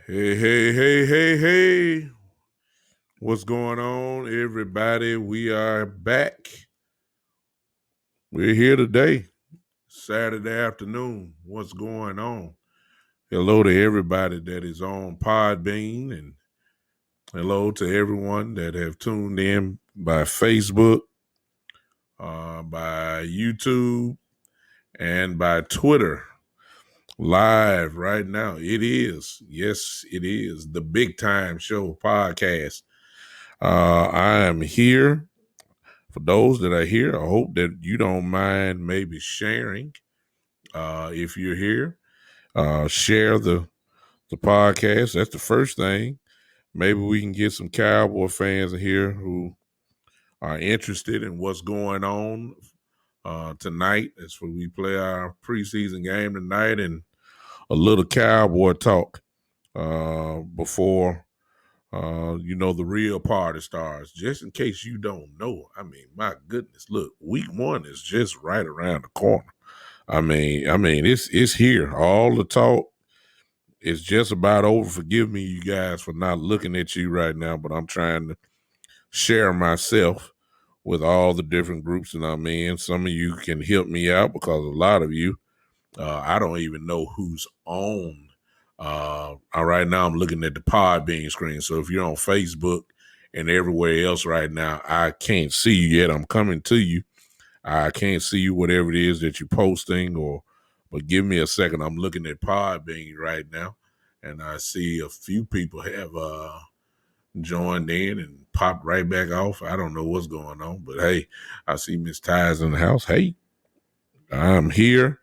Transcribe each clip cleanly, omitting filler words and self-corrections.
Hey, hey, hey, hey, hey. What's going on, everybody? We are back. We're here today, Saturday afternoon. What's going on? Hello to everybody that is on Podbean, and hello to everyone that have tuned in by Facebook, by YouTube, and by Twitter. Live right now. It is. Yes, it is the Big Time Show podcast. I am here. For those that are here, I hope that you don't mind maybe sharing. If you're here, share the podcast. That's the first thing. Maybe we can get some Cowboy fans in here who are interested in what's going on tonight. As we play our preseason game tonight, and a little Cowboy talk before the real party starts. Just in case you don't know, I mean, my goodness, look, week 1 is just right around the corner. I mean, it's here. All the talk is just about over. Forgive me, you guys, for not looking at you right now, but I'm trying to share myself with all the different groups that I'm in. Some of you can help me out because a lot of you, I don't even know who's on. Right now, I'm looking at the Podbean screen. So if you're on Facebook and everywhere else right now, I can't see you yet. I'm coming to you. I can't see you, whatever it is that you're posting, but give me a second. I'm looking at Podbean right now, and I see a few people have joined in and popped right back off. I don't know what's going on, but hey, I see Miss Ty's in the house. Hey, I'm here.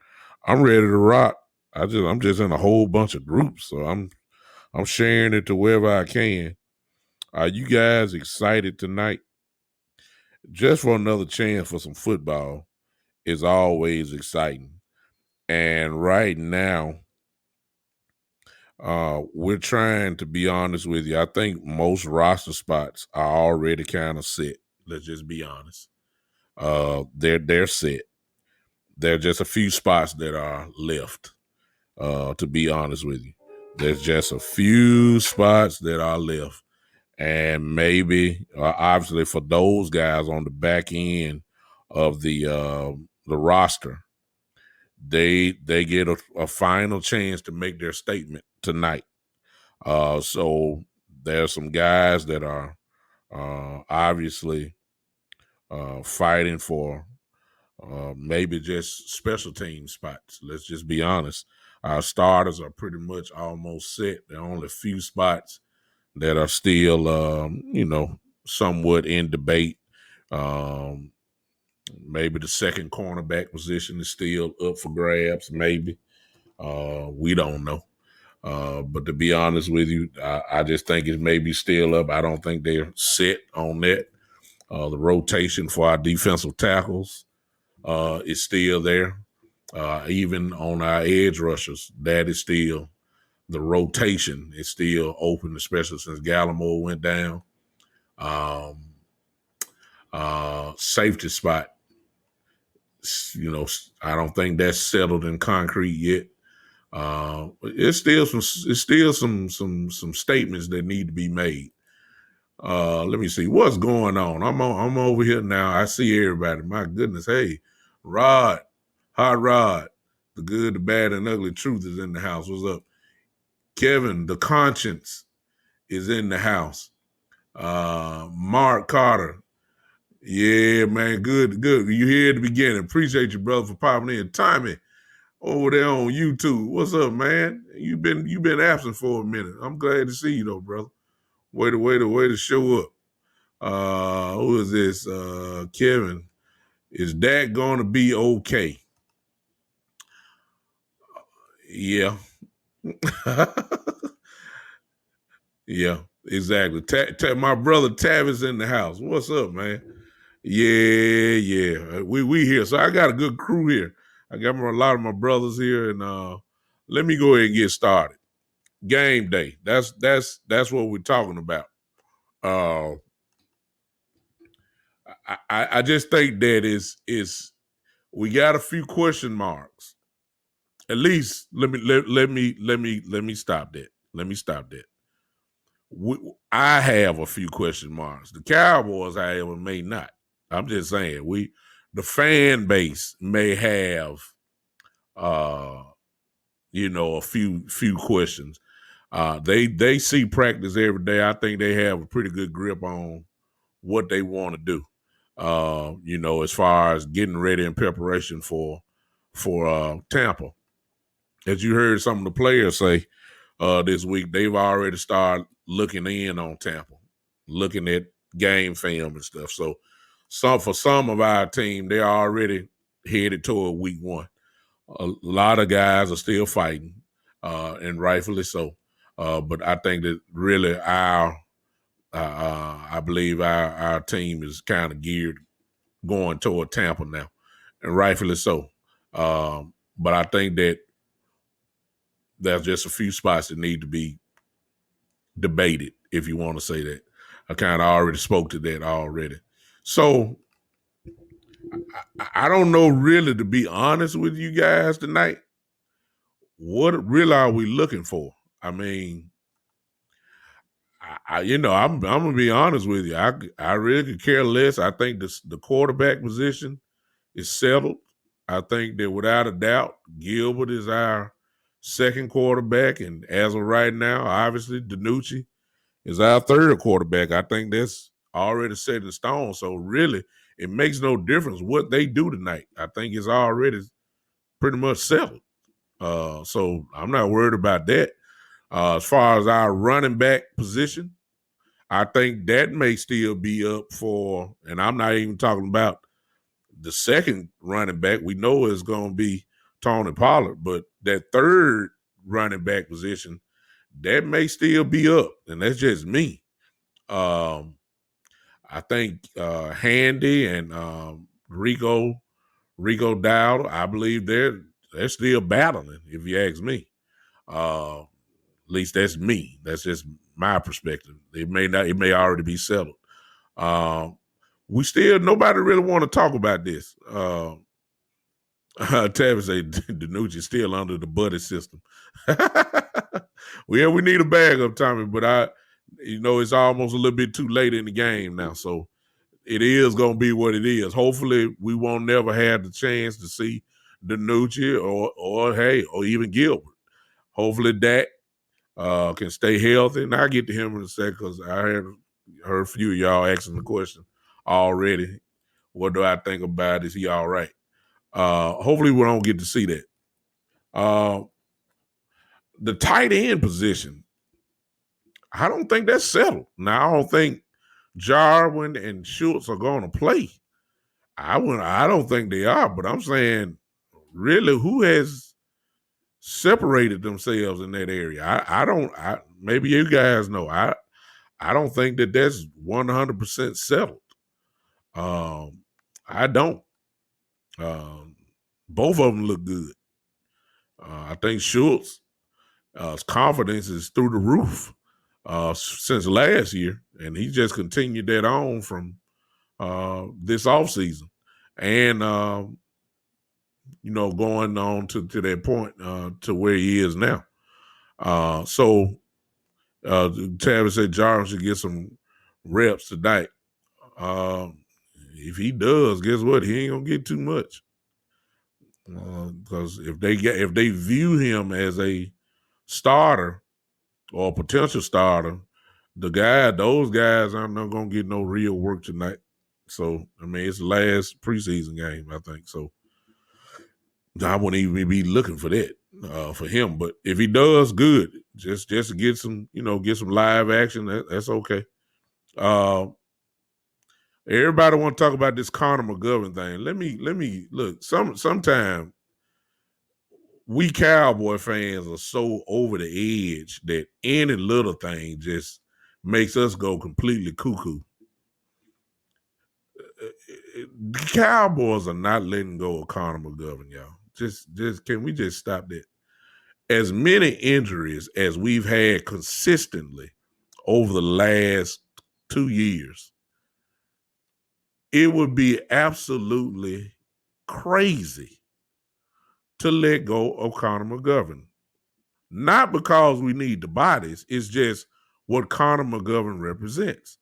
I'm ready to rock. I'm just in a whole bunch of groups, so I'm sharing it to wherever I can. Are you guys excited tonight? Just for another chance for some football is always exciting. And right now, we're trying to be honest with you. I think most roster spots are already kind of set. Let's just be honest. They're set. There are just a few spots that are left. To be honest with you, there's just a few spots that are left, and maybe obviously for those guys on the back end of the roster, they get a final chance to make their statement tonight. So there's some guys that are obviously fighting for maybe just special team spots. Let's just be honest. Our starters are pretty much almost set. There are only a few spots that are still, somewhat in debate. Um, Maybe the second cornerback position is still up for grabs. Maybe. We don't know. But to be honest with you, I just think it may be still up. I don't think they're set on that. The rotation for our defensive tackles is still there. Even on our edge rushers, that is still the rotation is still open, especially since Gallimore went down. Safety spot, I don't think that's settled in concrete yet. It's still some statements that need to be made. Let me see what's going on. I'm over here now. I see everybody. My goodness, hey, Rod, Hot Rod, the good, the bad, and ugly truth is in the house. What's up, Kevin? The conscience is in the house. Mark Carter, yeah, man, good. You here at the beginning. Appreciate you, brother, for popping in. Tommy over there on YouTube. What's up, man? You've been absent for a minute. I'm glad to see you though, brother. Way to show up. Who is this? Kevin. Is Dak gonna be okay? Yeah. Yeah, exactly. My brother Tavis in the house. What's up, man? Yeah. We here. So I got a good crew here. I got a lot of my brothers here, and let me go ahead and get started. Game day. That's what we're talking about. I just think that is we got a few question marks. At least let me stop that. Let me stop that. I have a few question marks. The Cowboys, however, may not. I'm just saying the fan base may have a few questions. They see practice every day. I think they have a pretty good grip on what they want to do. As far as getting ready in preparation for Tampa. As you heard some of the players say this week, they've already started looking in on Tampa, looking at game film and stuff. So for some of our team, they're already headed toward week one. A lot of guys are still fighting, and rightfully so. But I think that really I believe our team is kind of geared going toward Tampa now, and rightfully so. But I think that there's just a few spots that need to be debated, if you want to say that. I kind of already spoke to that already. So I don't know really, to be honest with you guys tonight, what really are we looking for? I mean, I'm gonna be honest with you. I really could care less. I think the quarterback position is settled. I think that without a doubt, Gilbert is our second quarterback, and as of right now, obviously DiNucci is our third quarterback. I think that's already set in stone. So really, it makes no difference what they do tonight. I think it's already pretty much settled. So I'm not worried about that. As far as our running back position, I think that may still be up for, and I'm not even talking about the second running back. We know it's going to be Tony Pollard, but that third running back position, that may still be up, and that's just me. I think Handy and Rico Dowd, I believe they're still battling, if you ask me. At least that's me. That's just my perspective. It may already be settled. Nobody really want to talk about this. Tavis say DiNucci still under the buddy system. Well, we need a backup, Tommy, but it's almost a little bit too late in the game now. So it is going to be what it is. Hopefully we won't never have the chance to see DiNucci or even Gilbert. Hopefully Dak can stay healthy. And I'll get to him in a second because I heard a few of y'all asking the question already. What do I think about? Is he all right? Hopefully we don't get to see that. The tight end position, I don't think that's settled. Now, I don't think Jarwin and Schultz are going to play. I don't think they are, but I'm saying, really, who has separated themselves in that area? Maybe you guys know. I don't think that that's 100% settled. I don't. Both of them look good. I think Schultz, his confidence is through the roof since last year, and he just continued that on from this offseason. And, going on to that point to where he is now. So Travis said Jarvis should get some reps tonight. If he does, guess what? He ain't gonna get too much. Because if they view him as a starter or a potential starter, those guys aren't not gonna get no real work tonight. So I mean, it's the last preseason game, I think. So I wouldn't even be looking for that for him. But if he does, good. Just to get some, get some live action. That's okay. Everybody want to talk about this Connor McGovern thing. Let me look. Sometime we Cowboy fans are so over the edge that any little thing just makes us go completely cuckoo. The Cowboys are not letting go of Connor McGovern, y'all. Just can we just stop that? As many injuries as we've had consistently over the last 2 years, it would be absolutely crazy to let go of Connor McGovern. Not because we need the bodies, it's just what Connor McGovern represents.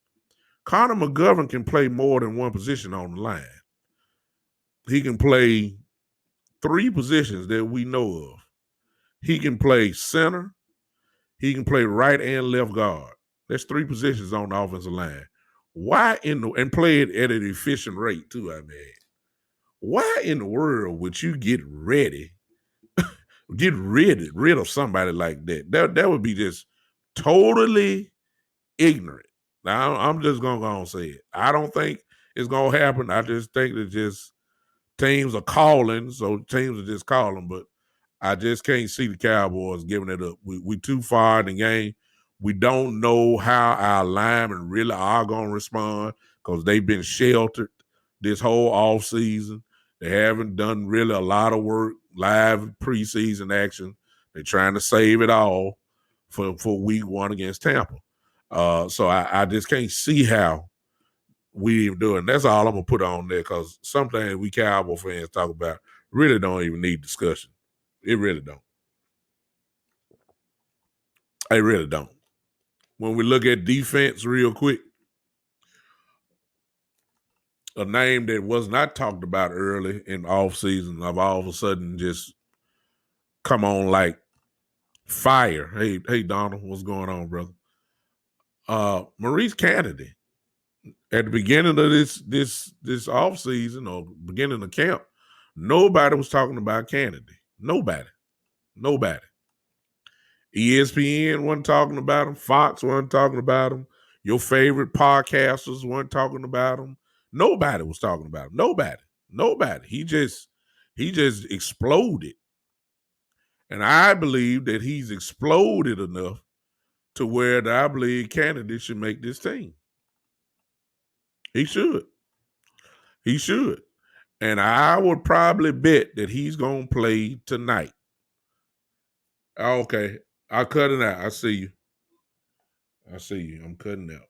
Connor McGovern can play more than one position on the line. He can play 3 positions that we know of. He can play center. He can play right and left guard. There's 3 positions on the offensive line. And play it at an efficient rate too, I mean. Why in the world would you get rid of somebody like that? That would be just totally ignorant. Now, I'm just going to go and say it. I don't think it's going to happen. I just think that just teams are calling, so teams are just calling, but I just can't see the Cowboys giving it up. We too far in the game. We don't know how our linemen really are going to respond because they've been sheltered this whole offseason. They haven't done really a lot of work, live preseason action. They're trying to save it all for week 1 against Tampa. So I just can't see how we even do it. And that's all I'm going to put on there because sometimes we Cowboy fans talk about really don't even need discussion. It really don't. I really don't. When we look at defense real quick, a name that was not talked about early in the offseason of all of a sudden just come on like fire. Hey, Donald, what's going on, brother? Maurice Kennedy. At the beginning of this offseason or beginning of camp, nobody was talking about Kennedy. Nobody. ESPN wasn't talking about him. Fox wasn't talking about him. Your favorite podcasters weren't talking about him. Nobody was talking about him. Nobody. He just exploded. And I believe that he's exploded enough to where I believe Kennedy should make this team. He should. And I would probably bet that he's going to play tonight. Okay. I'll cut it out. I see you. I'm cutting out.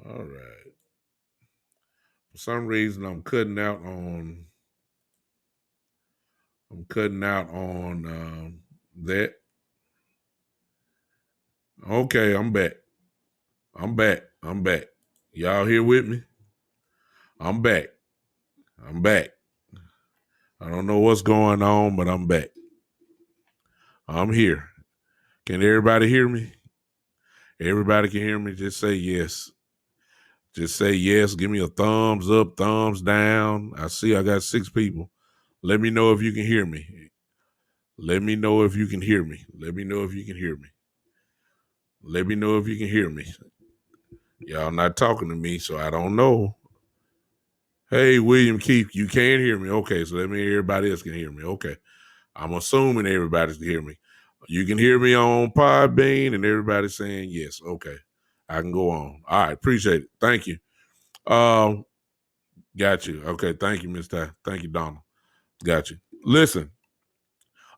All right. For some reason, I'm cutting out on that. Okay, I'm back. Y'all here with me? I'm back. I don't know what's going on, but I'm back. I'm here. Can everybody hear me? Everybody can hear me. Just say yes. Just say yes. Give me a thumbs up, thumbs down. I see I got 6 people. Let me know if you can hear me. Y'all not talking to me, so I don't know. Hey, William Keith, you can't hear me. Okay, so that means everybody else can hear me. Okay. I'm assuming everybody can hear me. You can hear me on Podbean and everybody's saying yes. Okay. I can go on. All right, appreciate it. Thank you. Um, got you. Okay, thank you, Miss Ty. Thank you, Donald. Got you. Listen,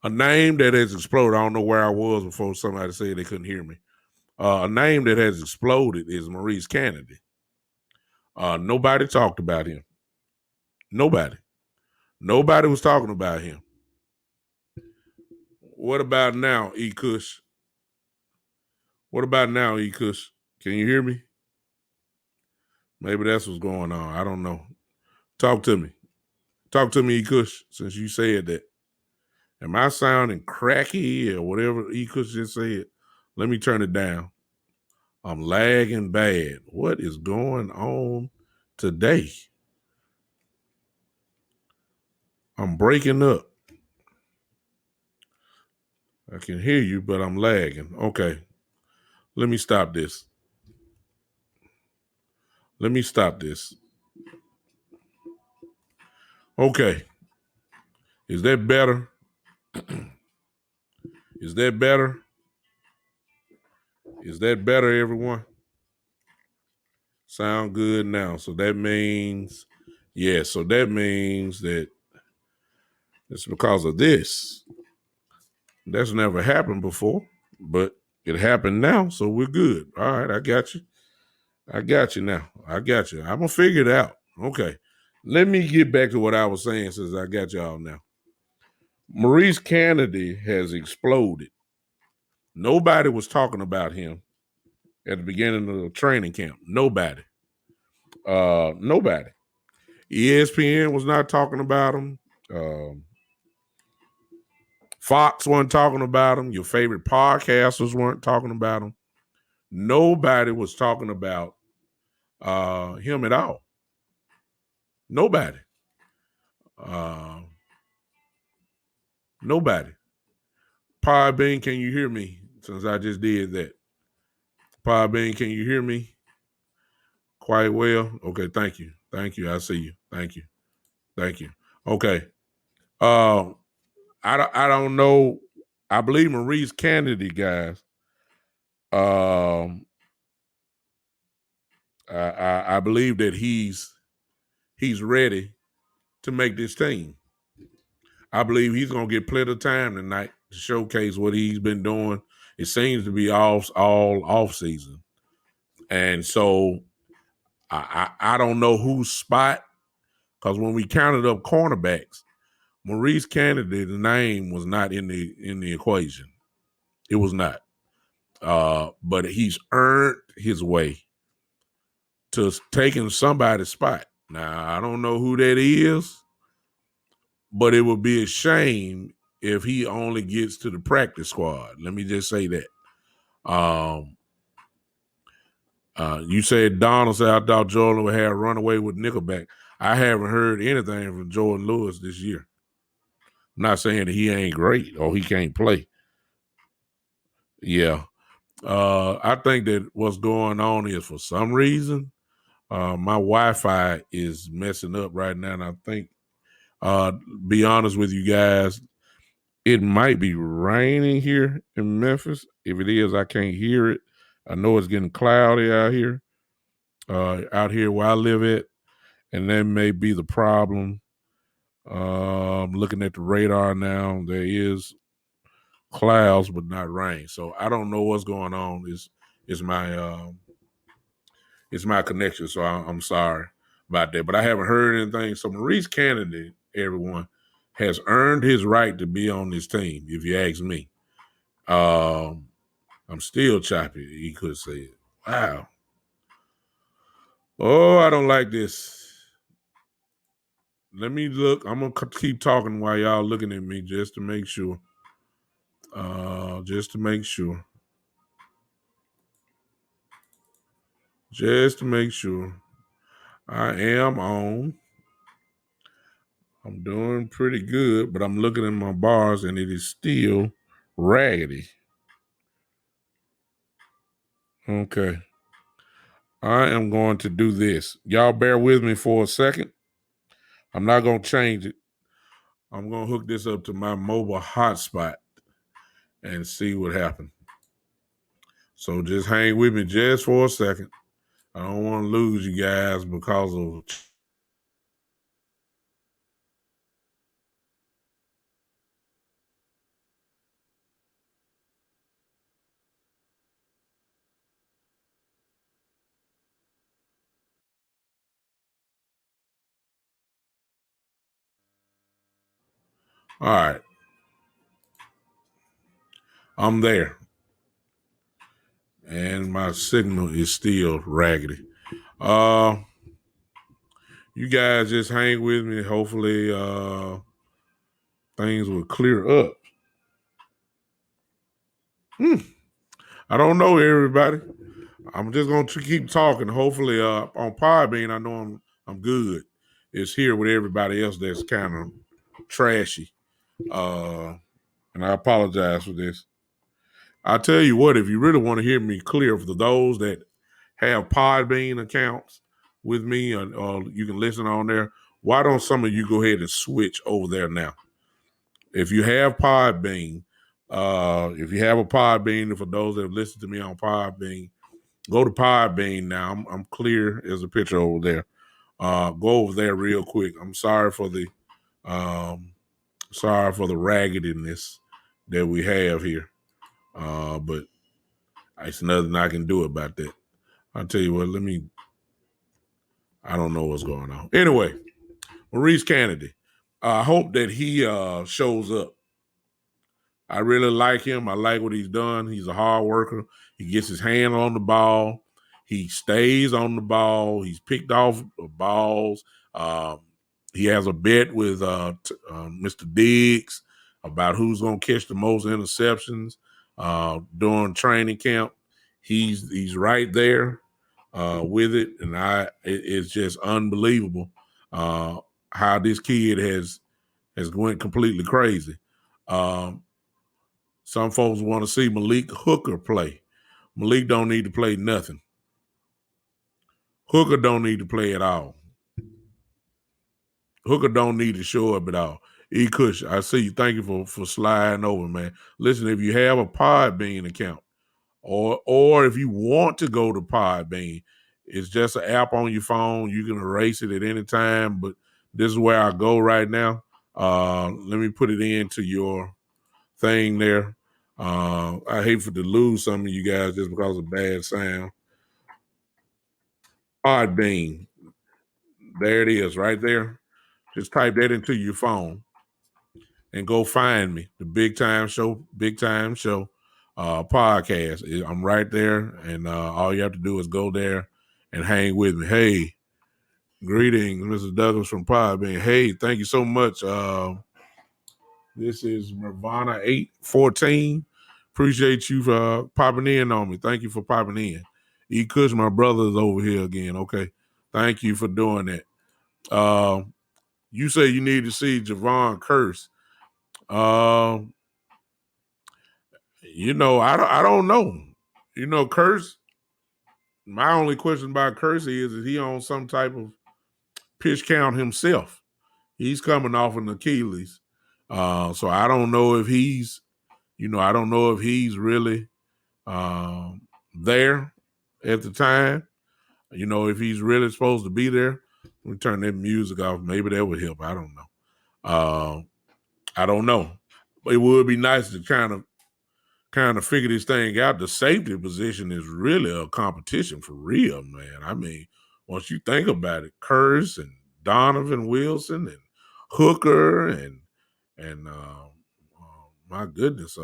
a name that has exploded. I don't know where I was before somebody said they couldn't hear me. A name that has exploded is Maurice Kennedy. Nobody talked about him. Nobody. Nobody was talking about him. What about now, E. Kush? What about now, E. Kush? Can you hear me? Maybe that's what's going on. I don't know. Talk to me. Talk to me, E. Kush, since you said that. Am I sounding cracky or whatever E. Kush just said? Let me turn it down. I'm lagging bad. What is going on today? I'm breaking up. I can hear you, but I'm lagging. Okay. Let me stop this. Let me stop this. Okay. Is that better? Is that better? Is that better, everyone? Sound good now. So that means, so that means that it's because of this. That's never happened before, but it happened now, so we're good. All right, I got you. I got you now. I got you. I'm going to figure it out. Okay. Let me get back to what I was saying since I got y'all now. Maurice Kennedy has exploded. Nobody was talking about him at the beginning of the training camp. Nobody. Nobody. ESPN was not talking about him. Fox wasn't talking about him. Your favorite podcasters weren't talking about him. Nobody was talking about him at all. Nobody. Nobody. Podbean, can you hear me? Since I just did that. Podbean, can you hear me? Quite well. Okay, thank you. Thank you. I see you. Thank you. Thank you. Okay. I don't know. I believe Maurice Kennedy, guys. I believe that he's ready to make this team. I believe he's gonna get plenty of time tonight to showcase what he's been doing. It seems to be all off season, and so I don't know whose spot, because when we counted up cornerbacks, Maurice Kennedy, the name was not in the equation. It was not. But he's earned his way to taking somebody's spot. Now, I don't know who that is, but it would be a shame if he only gets to the practice squad. Let me just say that. You said Donald said, I thought Jordan would have run away with Nickelback. I haven't heard anything from Jordan Lewis this year. I'm not saying that he ain't great or he can't play. Yeah. I think that what's going on is, for some reason, my Wi-Fi is messing up right now, and I think, be honest with you guys, it might be raining here in Memphis. If it is, I can't hear it. I know it's getting cloudy out here where I live at, and that may be the problem. I'm looking at the radar now. There is clouds, but not rain. So I don't know what's going on. It's my connection. So I'm sorry about that. But I haven't heard anything. So Maurice Kennedy, everyone, has earned his right to be on this team, if you ask me. I'm still choppy, he could say it. Wow. Oh, I don't like this. Let me look. I'm going to keep talking while y'all looking at me just to make sure. Just to make sure. Just to make sure. I am on. I'm doing pretty good, but I'm looking at my bars and it is still raggedy. Okay. I am going to do this. Y'all bear with me for a second. I'm not going to change it. I'm going to hook this up to my mobile hotspot and see what happens. So just hang with me just for a second. I don't want to lose you guys because of. All right. I'm there. And my signal is still raggedy. Uh you guys just hang with me. Hopefully things will clear up. I don't know, everybody. I'm just gonna keep talking. Hopefully on Podbean, I know I'm good. It's here with everybody else that's kind of trashy. Uh and I apologize for this. I tell you what, if you really want to hear me clear, for those that have Podbean accounts with me, or you can listen on there, why don't some of you go ahead and switch over there now? If you have Podbean, if you have a Podbean, for those that have listened to me on Podbean, go to Podbean now. I'm clear as a picture over there. Go over there real quick. I'm um, sorry for the raggediness that we have here. But it's nothing I can do about that. I'll tell you what, I don't know what's going on. Anyway, Maurice Kennedy. I hope that he shows up. I really like him. I like what he's done. He's a hard worker. He gets his hand on the ball. He stays on the ball. He's picked off balls. Um, he has a bet with Mr. Diggs about who's going to catch the most interceptions during training camp. He's right there with it, and it's just unbelievable how this kid has went completely crazy. Um, some folks want to see Malik Hooker play. Malik don't need to play nothing. Hooker don't need to play at all. Hooker don't need to show up at all. E. Cush, I see you. Thank you for sliding over, man. Listen, if you have a Podbean account, or if you want to go to Podbean, it's just an app on your phone. You can erase it at any time, but this is where I go right now. Let me put it into your thing there. I hate to lose some of you guys just because of bad sound. Podbean. There it is, right there. Just type that into your phone and go find me. The Big Time Show podcast. I'm right there, and all you have to do is go there and hang with me. Hey, greetings, Mr. Douglas from Podbean. Hey, thank you so much. This is Nirvana 814. Appreciate you for popping in on me. Thank you for popping in. E. Kush, my brother, is over here again. Okay. Thank you for doing that. You say you need to see Javon Curse. Uh, I don't know. Curse. My only question about Curse is he on some type of pitch count himself? He's coming off an Achilles. So I don't know if I don't know if he's really there at the time. If he's really supposed to be there. Let me turn that music off. Maybe that would help. I don't know. I don't know. But it would be nice to kind of figure this thing out. The safety position is really a competition for real, man. I mean, once you think about it, Curse and Donovan Wilson and Hooker and my goodness,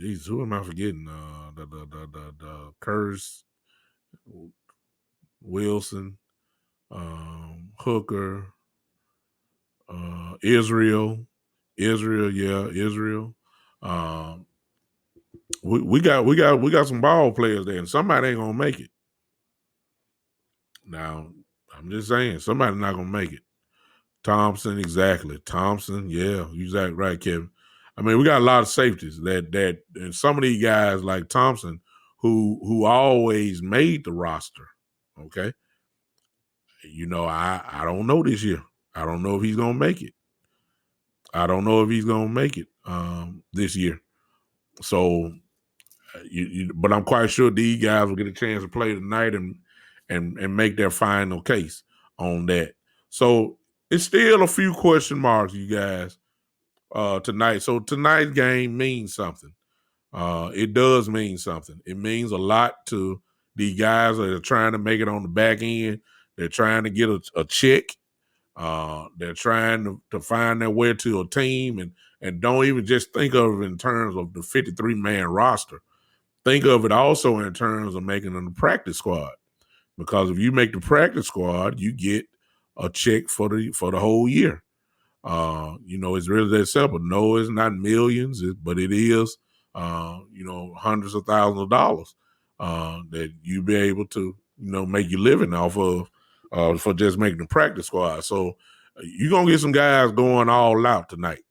jeez, who am I forgetting? The Curse, Wilson, Hooker, Israel, yeah, Israel. Um, we got some ball players there, and somebody ain't gonna make it. Now, I'm just saying, somebody not gonna make it. Thompson, exactly. Thompson, yeah, you exactly right, Kevin. I mean, we got a lot of safeties and some of these guys like Thompson, who always made the roster. Okay, I don't know this year. I don't know if he's gonna make it. I don't know if he's gonna make it this year. So But I'm quite sure these guys will get a chance to play tonight and make their final case on that. So it's still a few question marks, you guys, tonight. So tonight's game means something. It does mean something. It means a lot to the guys that are trying to make it on the back end. They're trying to get a check. They're trying to find their way to a team and don't even just think of it in terms of the 53-man roster. Think of it also in terms of making them the practice squad. Because if you make the practice squad, you get a check for the whole year. It's really that simple. No, it's not millions, but it is, hundreds of thousands of dollars that you be able to, make your living off of for just making the practice squad. So you're going to get some guys going all out tonight.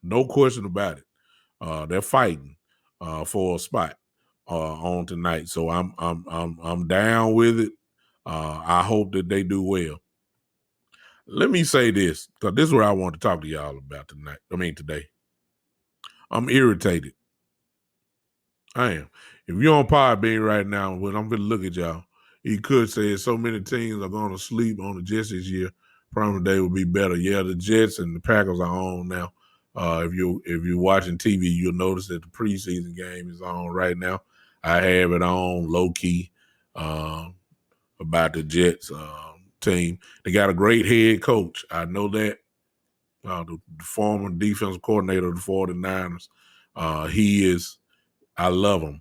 No question about it. They're fighting for a spot on tonight. So I'm down with it. I hope that they do well. Let me say this, because this is what I want to talk to y'all about today. I'm irritated. I am. If you're on Podbean right now, when I'm going to look at y'all, you could say so many teams are going to sleep on the Jets this year. Probably they will be better. Yeah, the Jets and the Packers are on now. If you're watching TV, you'll notice that the preseason game is on right now. I have it on low key about the Jets team. They got a great head coach. I know that. The former defensive coordinator of the 49ers. I love him.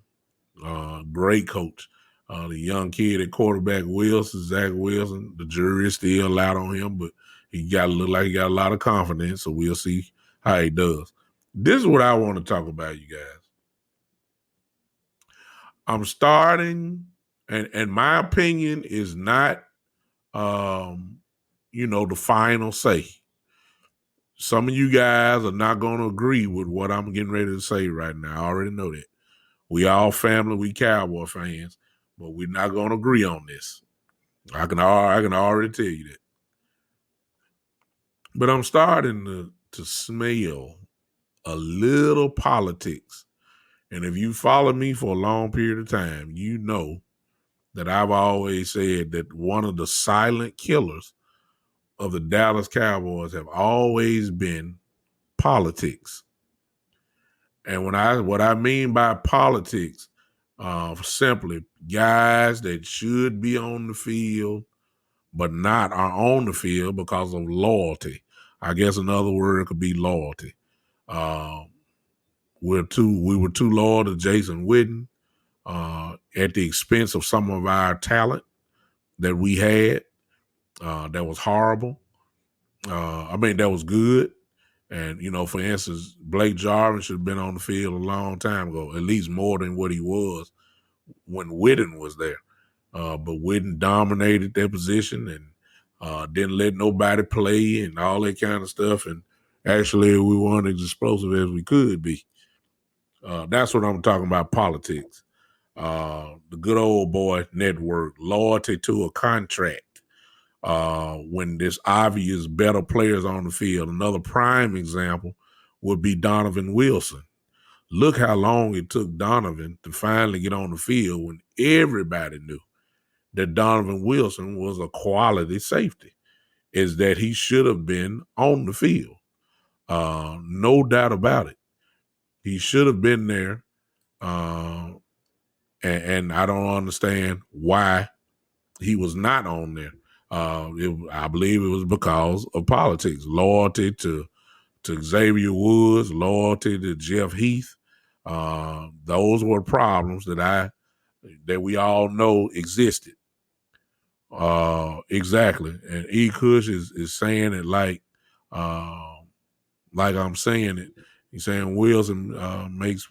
Great coach. The young kid at quarterback, Zach Wilson, the jury is still out on him, but he look like he got a lot of confidence, so we'll see how he does. This is what I want to talk about, you guys. I'm starting, and my opinion is not, the final say. Some of you guys are not going to agree with what I'm getting ready to say right now. I already know that. We all family, we Cowboy fans, but we're not going to agree on this. I can already tell you that. But I'm starting to smell a little politics. And if you follow me for a long period of time, you know that I've always said that one of the silent killers of the Dallas Cowboys have always been politics. And what I mean by politics, simply guys that should be on the field but not are on the field because of loyalty. I guess another word could be loyalty. We were too loyal to Jason Witten at the expense of some of our talent that we had. That was horrible. That was good. And, for instance, Blake Jarvin should have been on the field a long time ago, at least more than what he was when Witten was there. But Witten dominated that position and didn't let nobody play and all that kind of stuff. And actually, we weren't as explosive as we could be. That's what I'm talking about, politics. The good old boy network, loyalty to a contract. When there's obvious better players on the field. Another prime example would be Donovan Wilson. Look how long it took Donovan to finally get on the field when everybody knew that Donovan Wilson was a quality safety, is that he should have been on the field. No doubt about it. He should have been there. And I don't understand why he was not on there. I believe it was because of politics, loyalty to Xavier Woods, loyalty to Jeff Heath. Those were problems that we all know existed. Exactly. And E. Kush is saying it like I'm saying it. He's saying Wilson makes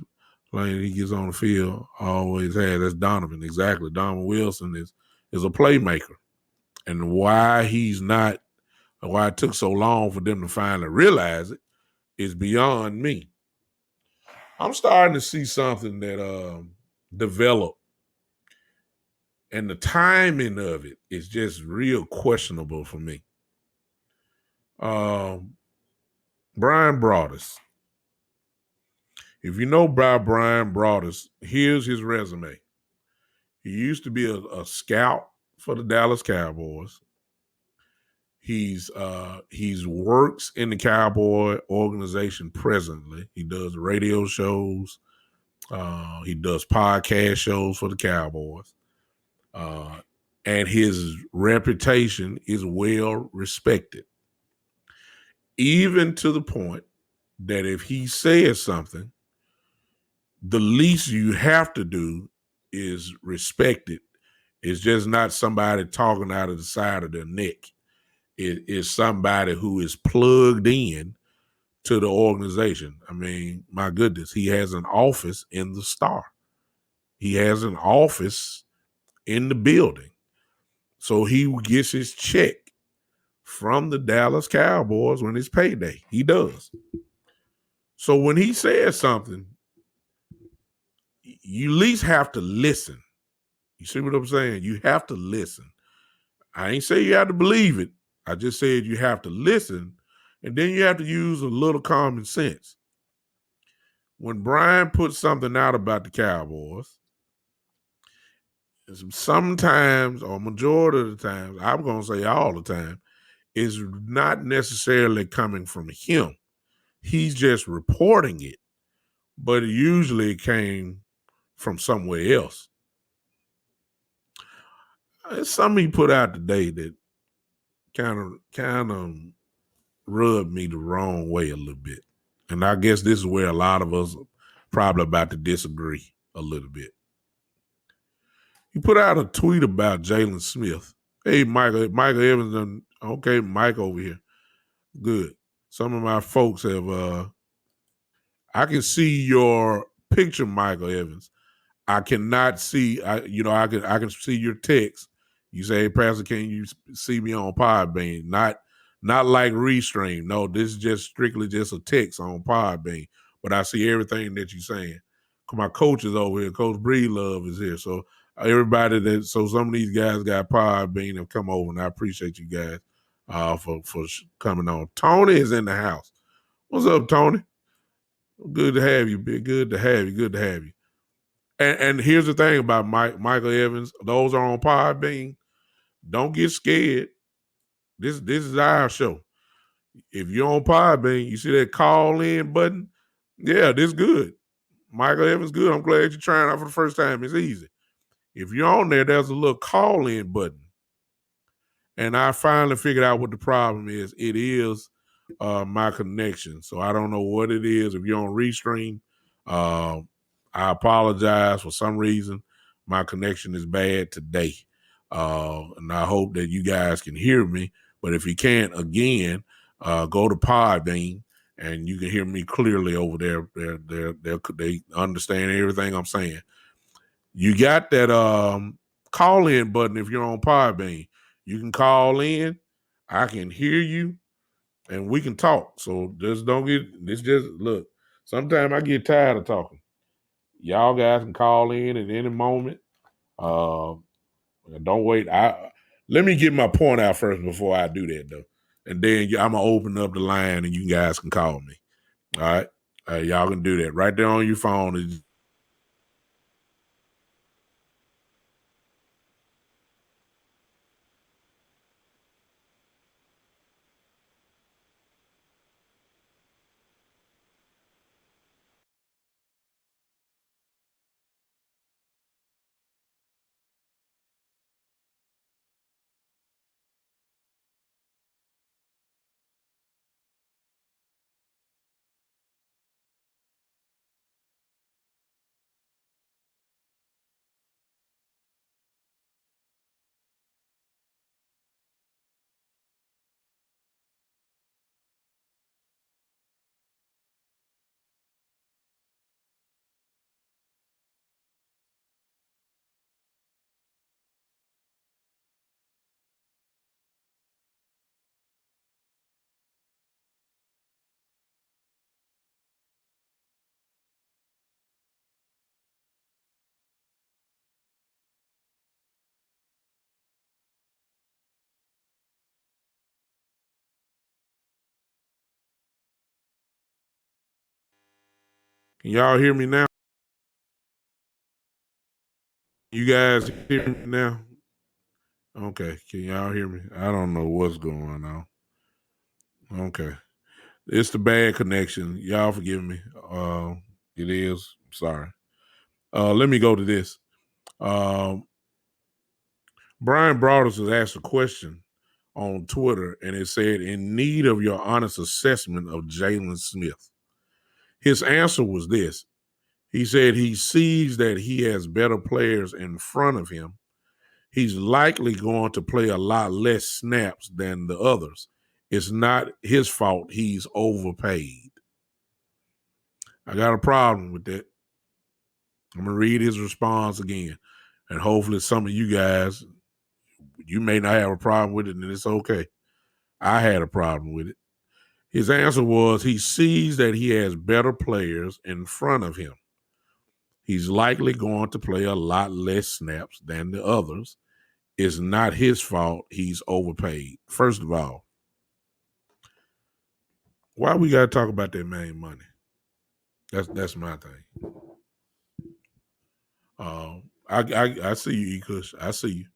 playing he gets on the field, always has. That's Donovan. Exactly. Donovan Wilson is a playmaker. And why it took so long for them to finally realize it is beyond me. I'm starting to see something that developed, and the timing of it is just real questionable for me. Brian Broaddus, If you know about Brian Broaddus, here's his resume. He used to be a scout for the Dallas Cowboys. He's works in the Cowboy organization presently. He does radio shows. He does podcast shows for the Cowboys. And his reputation is well respected, even to the point that if he says something, the least you have to do is respect it. It's just not somebody talking out of the side of their neck. It is somebody who is plugged in to the organization. I mean, my goodness, he has an office in the Star. He has an office in the building. So he gets his check from the Dallas Cowboys when it's payday. He does. So when he says something, you at least have to listen. You see what I'm saying? You have to listen. I ain't say you have to believe it. I just said you have to listen, and then you have to use a little common sense. When Brian puts something out about the Cowboys, sometimes, or majority of the times, I'm going to say all the time, is not necessarily coming from him. He's just reporting it, but it usually came from somewhere else. It's something he put out today that kind of rubbed me the wrong way a little bit. And I guess this is where a lot of us are probably about to disagree a little bit. He put out a tweet about Jalen Smith. Hey, Michael Evans, okay, Mike over here. Good. Some of my folks have, I can see your picture, Michael Evans. I cannot see, I can see your text. You say, hey, Pastor, can you see me on Podbean? Not like Restream. No, this is just strictly just a text on Podbean. But I see everything that you're saying. My coach is over here. Coach Breedlove is here. So some of these guys got Podbean have come over, and I appreciate you guys for coming on. Tony is in the house. What's up, Tony? Good to have you. Good to have you. Good to have you. And here's the thing about Michael Evans. Those are on Podbean. Don't get scared. This is our show. If you're on Podbean, you see that call in button. Yeah, this good. Michael Evans good. I'm glad you're trying out for the first time. It's easy. If you're on there, there's a little call in button. And I finally figured out what the problem is. It is my connection. So I don't know what it is. If you're on Restream, I apologize. For some reason, my connection is bad today. And I hope that you guys can hear me. But if you can't, again, go to Podbean and you can hear me clearly over there. They understand everything I'm saying. You got that call in button if you're on Podbean. You can call in. I can hear you, and we can talk. So just don't get this. Just look. Sometimes I get tired of talking. Y'all guys can call in at any moment. Uh, don't wait. Let me get my point out first before I do that, though, and then I'm gonna open up the line, and you guys can call me. All right, y'all can do that right there on your phone. Can y'all hear me now? You guys hear me now? Okay. Can y'all hear me? I don't know what's going on. Okay. It's the bad connection. Y'all forgive me. It is. Sorry. Let me go to this. Brian Broadus was asked a question on Twitter, and it said, in need of your honest assessment of Jalen Smith. His answer was this. He said he sees that he has better players in front of him. He's likely going to play a lot less snaps than the others. It's not his fault he's overpaid. I got a problem with that. I'm going to read his response again. And hopefully some of you guys, you may not have a problem with it, and it's okay. I had a problem with it. His answer was he sees that he has better players in front of him. He's likely going to play a lot less snaps than the others. It's not his fault he's overpaid. First of all, why we got to talk about that main money? That's my thing. I see you, E-Kush. I see you.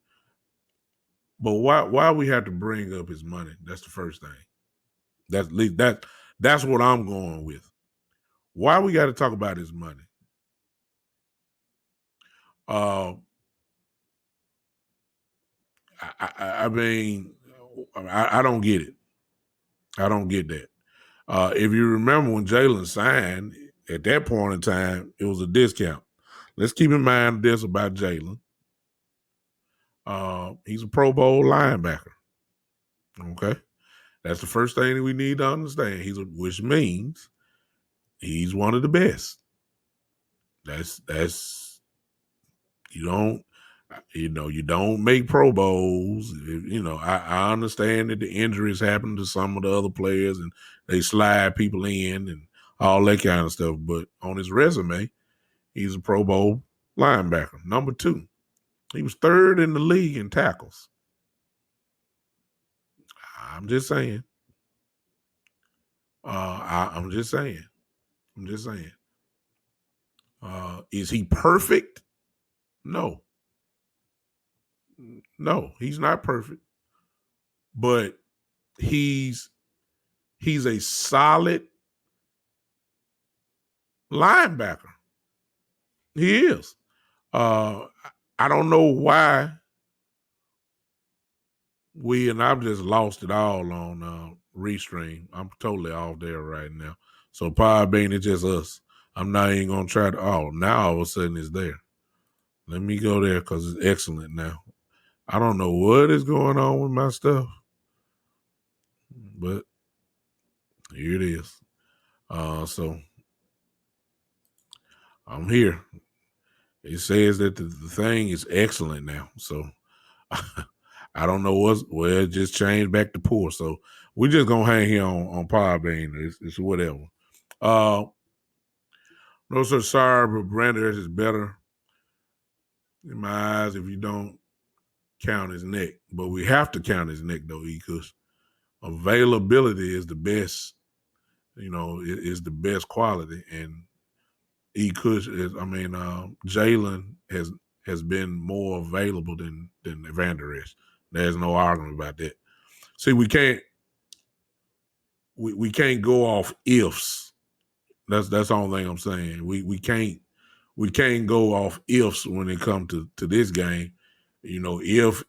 But why we have to bring up his money? That's the first thing. That's what I'm going with. Why we got to talk about his money? I mean, I don't get it. I don't get that. If you remember when Jalen signed, at that point in time, it was a discount. Let's keep in mind this about Jalen. He's a Pro Bowl linebacker. Okay. That's the first thing that we need to understand. Which means he's one of the best. That's you don't make Pro Bowls. I understand that the injuries happen to some of the other players and they slide people in and all that kind of stuff. But on his resume, he's a Pro Bowl linebacker. Number 2, he was 3rd in the league in tackles. I'm just saying. I'm just saying. Is he perfect? No. No, he's not perfect. But he's a solid linebacker. He is. I don't know why I've just lost it all on Restream. I'm totally off there right now. So Podbean is just us. I'm not even going to try to, now all of a sudden it's there. Let me go there because it's excellent now. I don't know what is going on with my stuff, but here it is. So I'm here. It says that the thing is excellent now. So I don't know it just changed back to poor. So we're just gonna hang here on Podbean. It's whatever. No such sorry, but Brandon is better in my eyes if you don't count his neck. But we have to count his neck though, because availability is the best. Is the best quality, and Jalen has been more available than Evander is. There's no argument about that. See, we can't go off ifs. That's the only thing I'm saying. We can't go off ifs when it comes to this game. If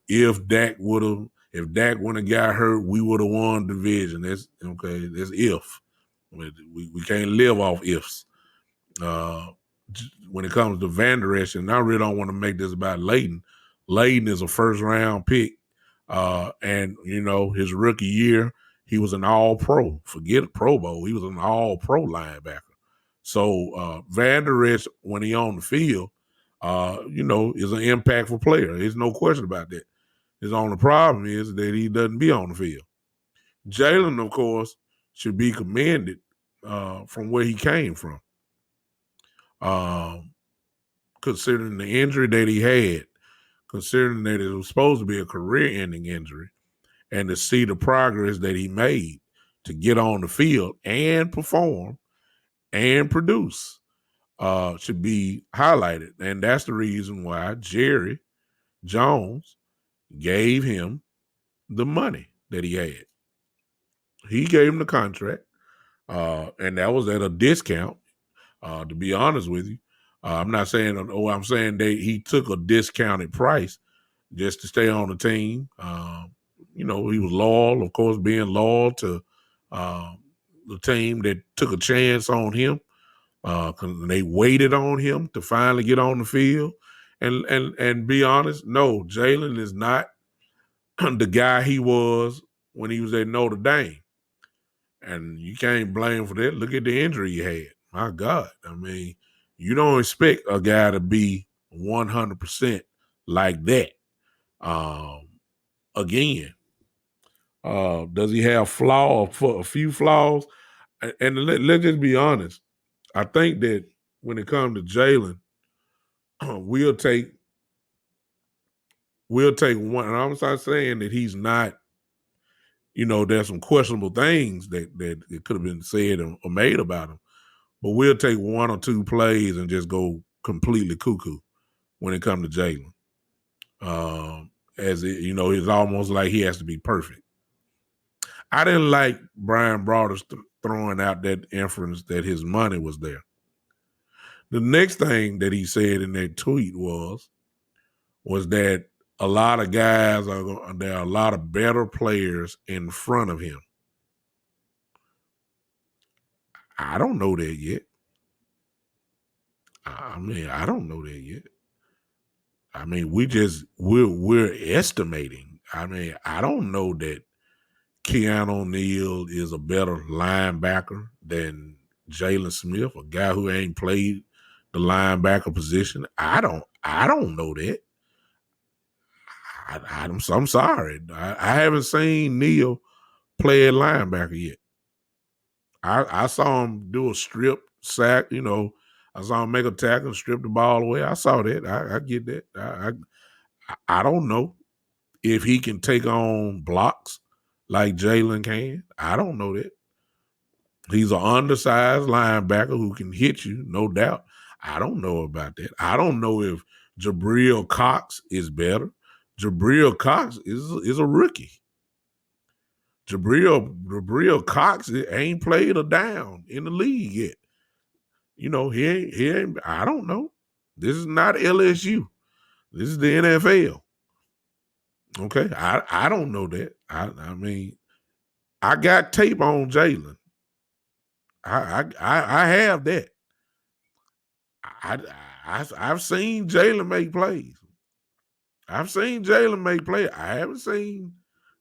Dak wouldn't have got hurt, we would have won the division. That's okay. That's if. We can't live off ifs. When it comes to Van Der Esch, and I really don't want to make this about Layden. Layden is a first-round pick, and his rookie year, he was an All-Pro. Forget Pro Bowl, he was an All-Pro linebacker. So Van Der Esch, when he on the field, is an impactful player. There's no question about that. His only problem is that he doesn't be on the field. Jalen, of course, should be commended from where he came from. Considering the injury that he had, considering that it was supposed to be a career-ending injury, and to see the progress that he made to get on the field and perform and produce. should be highlighted. And that's the reason why Jerry Jones gave him the money that he had. He gave him the contract, and that was at a discount. To be honest with you, I'm not saying, I'm saying he took a discounted price just to stay on the team. He was loyal, of course, being loyal to the team that took a chance on him. They waited on him to finally get on the field. And be honest, no, Jalen is not the guy he was when he was at Notre Dame. And you can't blame him for that. Look at the injury he had. My God. I mean, you don't expect a guy to be 100% like that. Again, does he have a few flaws? And let's just be honest. I think that when it comes to Jalen, we'll take one. And I'm not saying that he's not. There's some questionable things that could have been said or made about him, but we'll take one or two plays and just go completely cuckoo when it comes to Jalen. It's almost like he has to be perfect. I didn't like Brian Broaddus throwing out that inference that his money was there. The next thing that he said in that tweet was that a lot of guys there are a lot of better players in front of him. I don't know that yet. I mean, I don't know that yet. I mean, we're estimating. I mean, I don't know that Keanu Neal is a better linebacker than Jalen Smith, a guy who ain't played the linebacker position. I don't know that. I'm sorry. I haven't seen Neal play at linebacker yet. I saw him do a strip sack, I saw him make a tackle, strip the ball away. I saw that. I get that. I don't know if he can take on blocks like Jalen can. I don't know that. He's an undersized linebacker who can hit you, no doubt. I don't know about that. I don't know if Jabril Cox is better. Jabril Cox is a rookie. Jabril Cox ain't played a down in the league yet. He ain't. I don't know. This is not LSU. This is the NFL. Okay, I don't know that. I mean, I got tape on Jalen. I have that. I've seen Jalen make plays. I haven't seen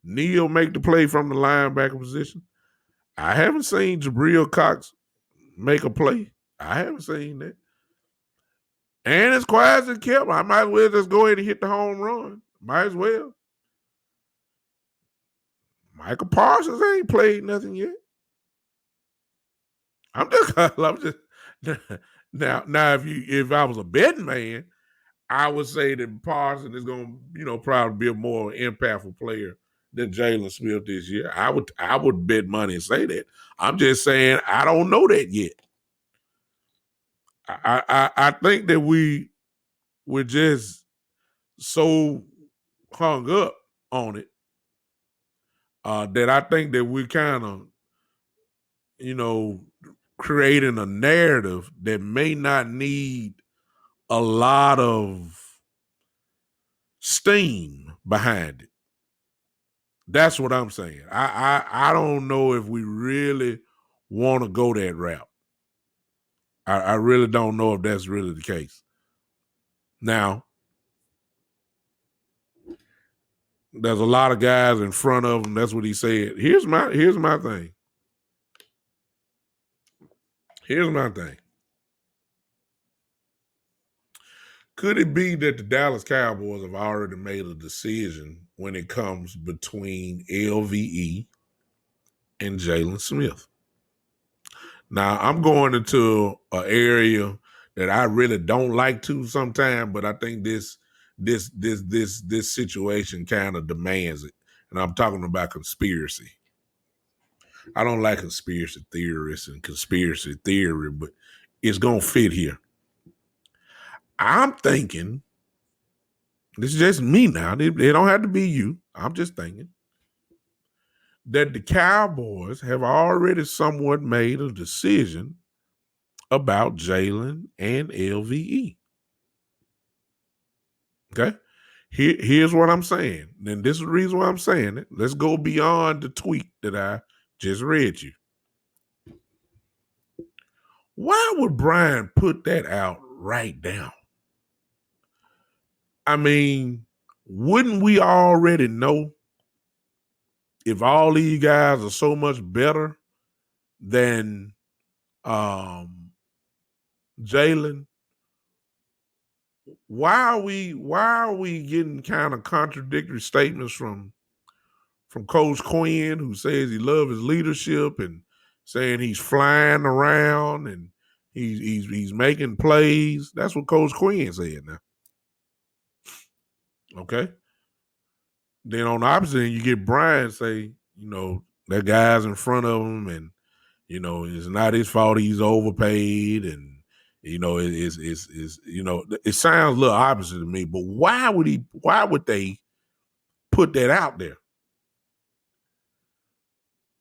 Neal make the play from the linebacker position. I haven't seen Jabril Cox make a play. I haven't seen that. And as quiet as it kept, I might as well just go ahead and hit the home run. Might as well. Michael Parsons ain't played nothing yet. I'm just now. If I was a betting man, I would say that Parsons is going to, probably be a more impactful player than Jalen Smith this year. I would bet money and say that. I'm just saying I don't know that yet. I think that we're just so hung up on it that I think that we're kind of, creating a narrative that may not need a lot of steam behind it. That's what I'm saying. I don't know if we really want to go that route. I really don't know if that's really the case. Now, there's a lot of guys in front of him. That's what he said. Here's my thing. Here's my thing. Could it be that the Dallas Cowboys have already made a decision when it comes between LVE and Jalen Smith? Now, I'm going into an area that I really don't like to sometimes, but I think this situation kind of demands it. And I'm talking about conspiracy. I don't like conspiracy theorists and conspiracy theory, but it's going to fit here. I'm thinking, this is just me now. They don't have to be you. I'm just thinking that the Cowboys have already somewhat made a decision about Jalen and LVE. Okay. Here's what I'm saying. And this is the reason why I'm saying it. Let's go beyond the tweet that I just read you. Why would Brian put that out right now? I mean, wouldn't we already know if all these guys are so much better than Jalen? Why are we getting kind of contradictory statements from Coach Quinn, who says he loves his leadership and saying he's flying around and he's making plays? That's what Coach Quinn said now. Okay. Then on the opposite end, you get Brian say, that guy's in front of him and, it's not his fault he's overpaid and, it sounds a little opposite to me, but why would they put that out there?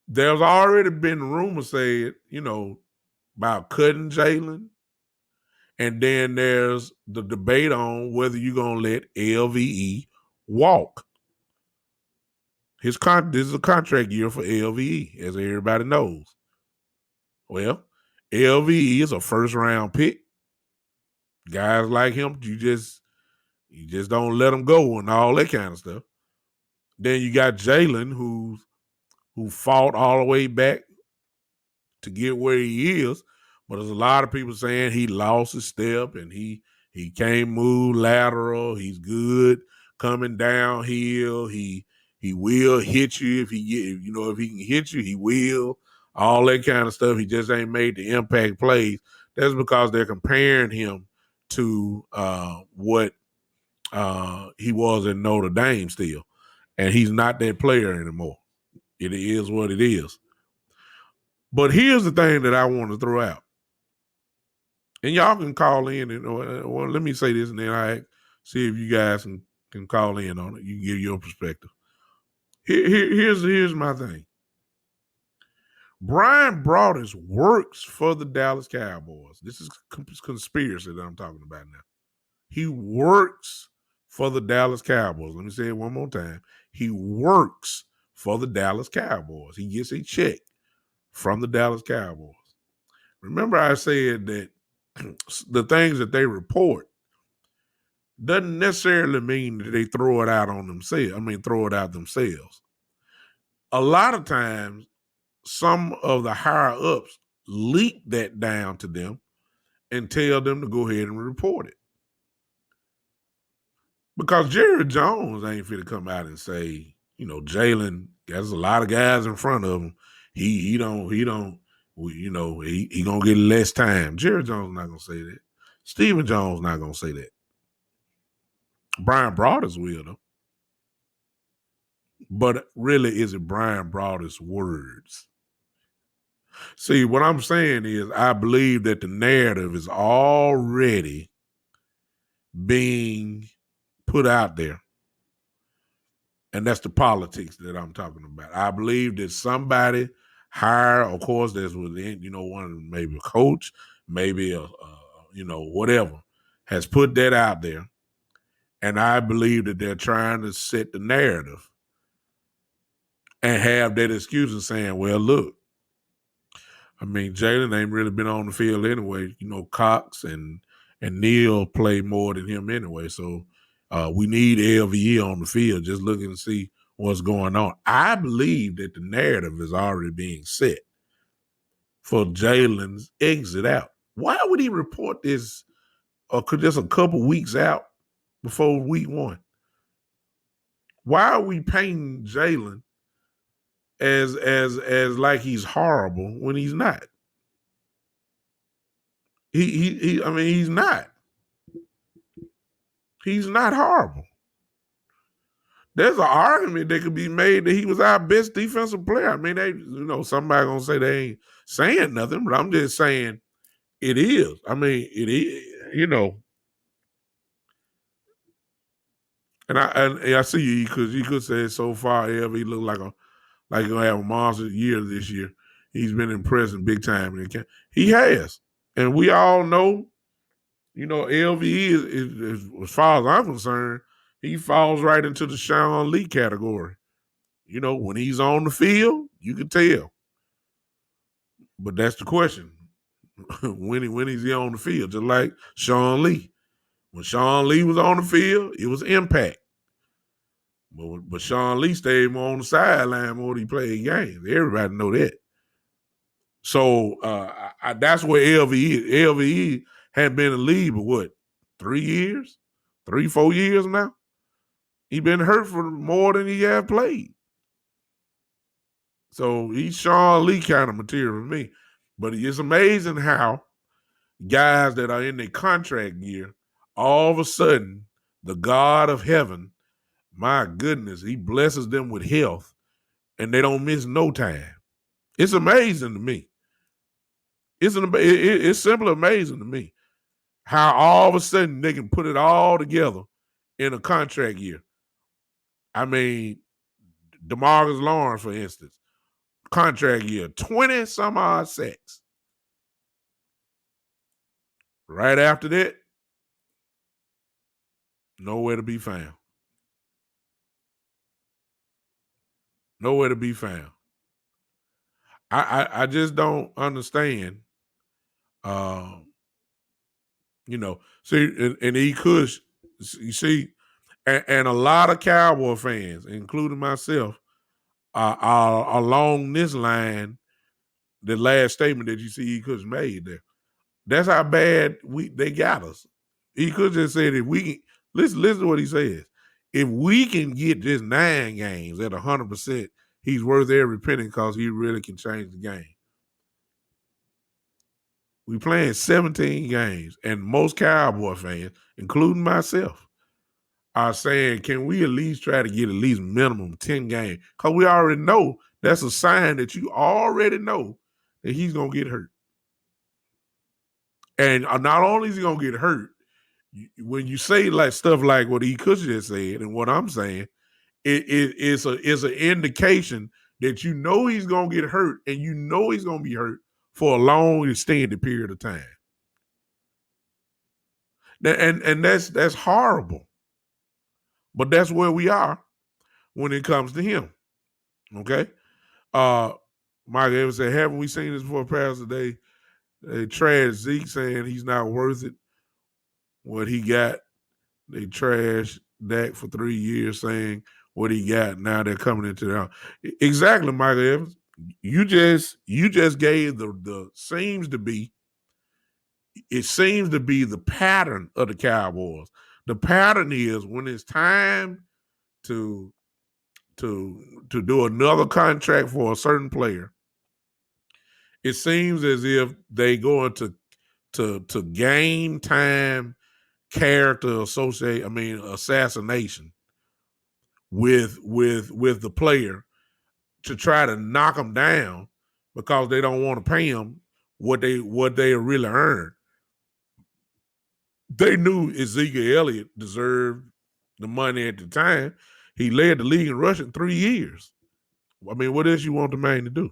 There's already been rumors said, about cutting Jalen. And then there's the debate on whether you're going to let LVE walk. This is a contract year for LVE, as everybody knows. Well, LVE is a first round pick. Guys like him, you just don't let him go and all that kind of stuff. Then you got Jalen, who fought all the way back to get where he is, but there's a lot of people saying he lost his step and he can't move lateral. He's good coming downhill. He will hit you if he can hit you, he will. All that kind of stuff. He just ain't made the impact plays. That's because they're comparing him to what he was in Notre Dame still. And he's not that player anymore. It is what it is. But here's the thing that I want to throw out. And y'all can call in and well, let me say this and then I see if you guys can call in on it. You can give your perspective. Here's my thing. Brian Broaddus works for the Dallas Cowboys. This is conspiracy that I'm talking about now. He works for the Dallas Cowboys. Let me say it one more time. He works for the Dallas Cowboys. He gets a check from the Dallas Cowboys. Remember I said that the things that they report doesn't necessarily mean that they throw it out on themselves. Throw it out themselves. A lot of times, some of the higher ups leak that down to them and tell them to go ahead and report it. Because Jerry Jones ain't fit to come out and say, Jalen, there's a lot of guys in front of him. He gonna get less time. Jerry Jones not gonna say that. Stephen Jones not gonna say that. Brian Broaddus will though. But really, is it Brian Broaddus' words? See, what I'm saying is I believe that the narrative is already being put out there. And that's the politics that I'm talking about. I believe that somebody higher, of course, there's within, one of them, maybe a coach, maybe whatever, has put that out there. And I believe that they're trying to set the narrative and have that excuse of saying, well, look, Jalen ain't really been on the field anyway. Cox and Neal play more than him anyway. So we need LVE on the field, just looking to see what's going on. I believe that the narrative is already being set for Jalen's exit out. Why would he report this just a couple weeks out before week one? Why are we painting Jalen as like he's horrible when he's not? He's not. He's not horrible. There's an argument that could be made that he was our best defensive player. Somebody gonna say they ain't saying nothing, but I'm just saying it is. It is, And I see you because you could say so far, LV look like he'll have a monster year this year. He's been impressing big time. He has, and we all know, LV is as far as I'm concerned, he falls right into the Sean Lee category. When he's on the field, you can tell. But that's the question. when is he on the field? Just like Sean Lee. When Sean Lee was on the field, it was impact. But Sean Lee stayed more on the sideline more than he played games. Everybody know that. So that's where LVE is. LVE had been in the league for what, 3 years? 4 years now? He been hurt for more than he have played. So he's Sean Lee kind of material for me. But it's amazing how guys that are in their contract year, all of a sudden, the God of heaven, my goodness, he blesses them with health and they don't miss no time. It's amazing to me. It's simply amazing to me how all of a sudden they can put it all together in a contract year. I mean, DeMarcus Lawrence, for instance, contract year, 20 some odd sacks. Right after that, nowhere to be found. Nowhere to be found. I just don't understand. See, and he could, you see, and a lot of Cowboy fans, including myself, are along this line. The last statement that you see he could have made there. That's how bad they got us. He could just said if we can listen to what he says. If we can get just 9 games at 100%, he's worth every penny because he really can change the game. We playing 17 games, and most Cowboy fans, including myself, are saying, can we at least try to get at least minimum 10 games? Because we already know that's a sign that you already know that he's going to get hurt. And not only is he going to get hurt, when you say like stuff like what he could have said and what I'm saying, it's an indication that you know he's going to get hurt and you know he's going to be hurt for a long extended period of time. And that's horrible. But that's where we are when it comes to him. Okay? Mike Evans said, haven't we seen this before, Pastor? They trash Zeke saying he's not worth it. What he got, they trash Dak for 3 years saying what he got. Now they're coming into the house. Exactly, Michael Evans. You just gave the seems to be the pattern of the Cowboys. The pattern is when it's time to do another contract for a certain player, it seems as if they go into to game time character assassination with the player to try to knock them down because they don't want to pay them what they really earned. They knew Ezekiel Elliott deserved the money at the time. He led the league in rushing 3 years. I mean, what else you want the man to do?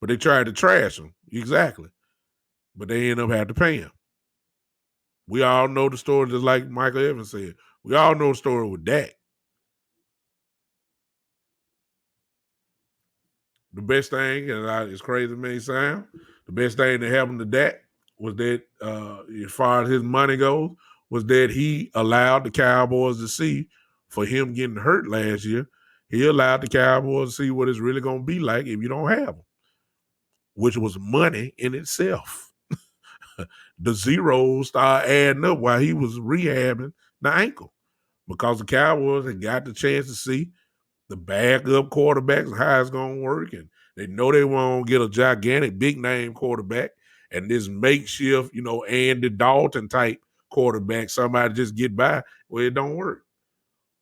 But they tried to trash him. Exactly. But they ended up having to pay him. We all know the story, just like Michael Evans said. We all know the story with Dak. The best thing, and as crazy as it may sound, the best thing that happened to Dak was that, as far as his money goes, was that he allowed the Cowboys to see, for him getting hurt last year, he allowed the Cowboys to see what it's really going to be like if you don't have them, which was money in itself. The zeros started adding up while he was rehabbing the ankle because the Cowboys had got the chance to see the backup quarterbacks and how it's going to work. And they know they won't get a gigantic big name quarterback and this makeshift, Andy Dalton type quarterback, somebody just get by. Well, it don't work.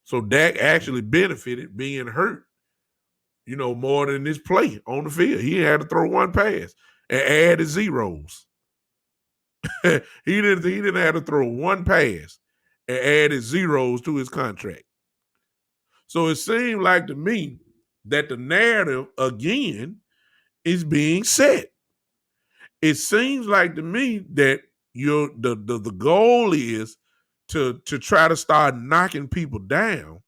So Dak actually benefited being hurt, more than this play on the field. He had to throw one pass and add zeros. he didn't have to throw one pass and added zeros to his contract. So it seemed like to me that the narrative again is being set. It seems like to me that the goal is to try to start knocking people down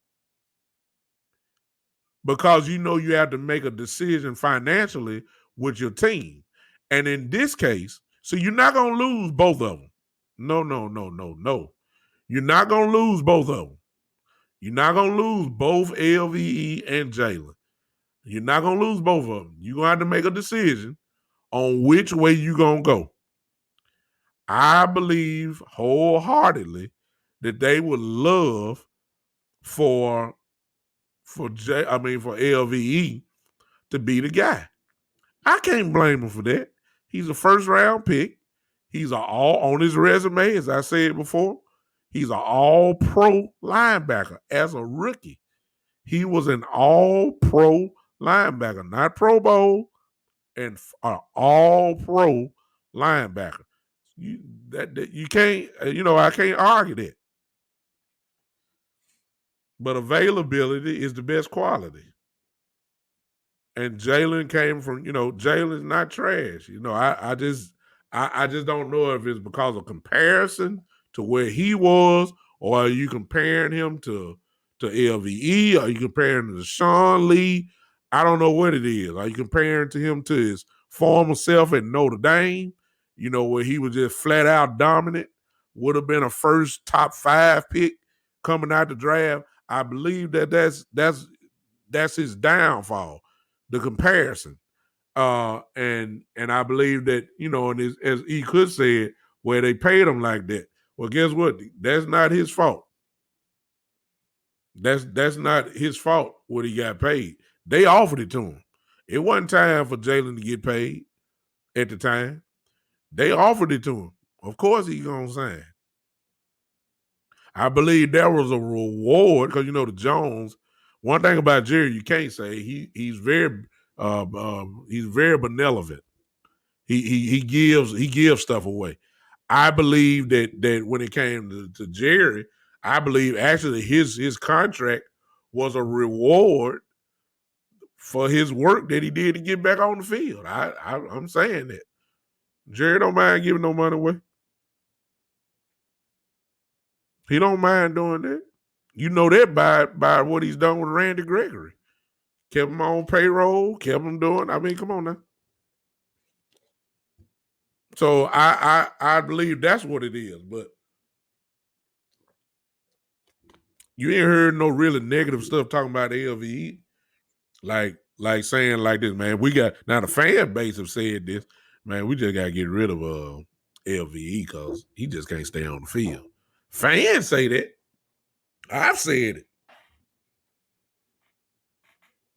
because you have to make a decision financially with your team. And in this case, so you're not going to lose both of them. No, no, no, no, no. You're not going to lose both of them. You're not going to lose both LVE and Jalen. You're not going to lose both of them. You're going to have to make a decision on which way you're going to go. I believe wholeheartedly that they would love for LVE to be the guy. I can't blame him for that. He's a first round pick. He's all on his resume, as I said before. He's an all pro linebacker as a rookie. He was an all pro linebacker, not Pro Bowl, and an all pro linebacker. You can't, I can't argue that. But availability is the best quality. And Jalen came from, Jalen's not trash. I just don't know if it's because of comparison to where he was, or are you comparing him to LVE? Are you comparing him to Sean Lee? I don't know what it is. Are you comparing him to his former self at Notre Dame? Where he was just flat out dominant, would have been a first top 5 pick coming out the draft. I believe that's his downfall, the comparison. And I believe that, and as he could say it, where they paid him like that. Well, guess what? That's not his fault. That's not his fault what he got paid. They offered it to him. It wasn't time for Jalen to get paid at the time. They offered it to him. Of course he's gonna sign. I believe there was a reward because the Jones. One thing about Jerry, you can't say he's very benevolent. He gives stuff away. I believe that when it came to Jerry, I believe actually his contract was a reward for his work that he did to get back on the field. I'm saying that Jerry don't mind giving no money away. He don't mind doing that. You know that by what he's done with Randy Gregory. Kept him on payroll, kept him doing. I mean, come on now. So I believe that's what it is. But you ain't heard no really negative stuff talking about LVE. Like saying like this, man. We got now the fan base have said this, man. We just gotta get rid of LVE because he just can't stay on the field. Fans say that. I've said it.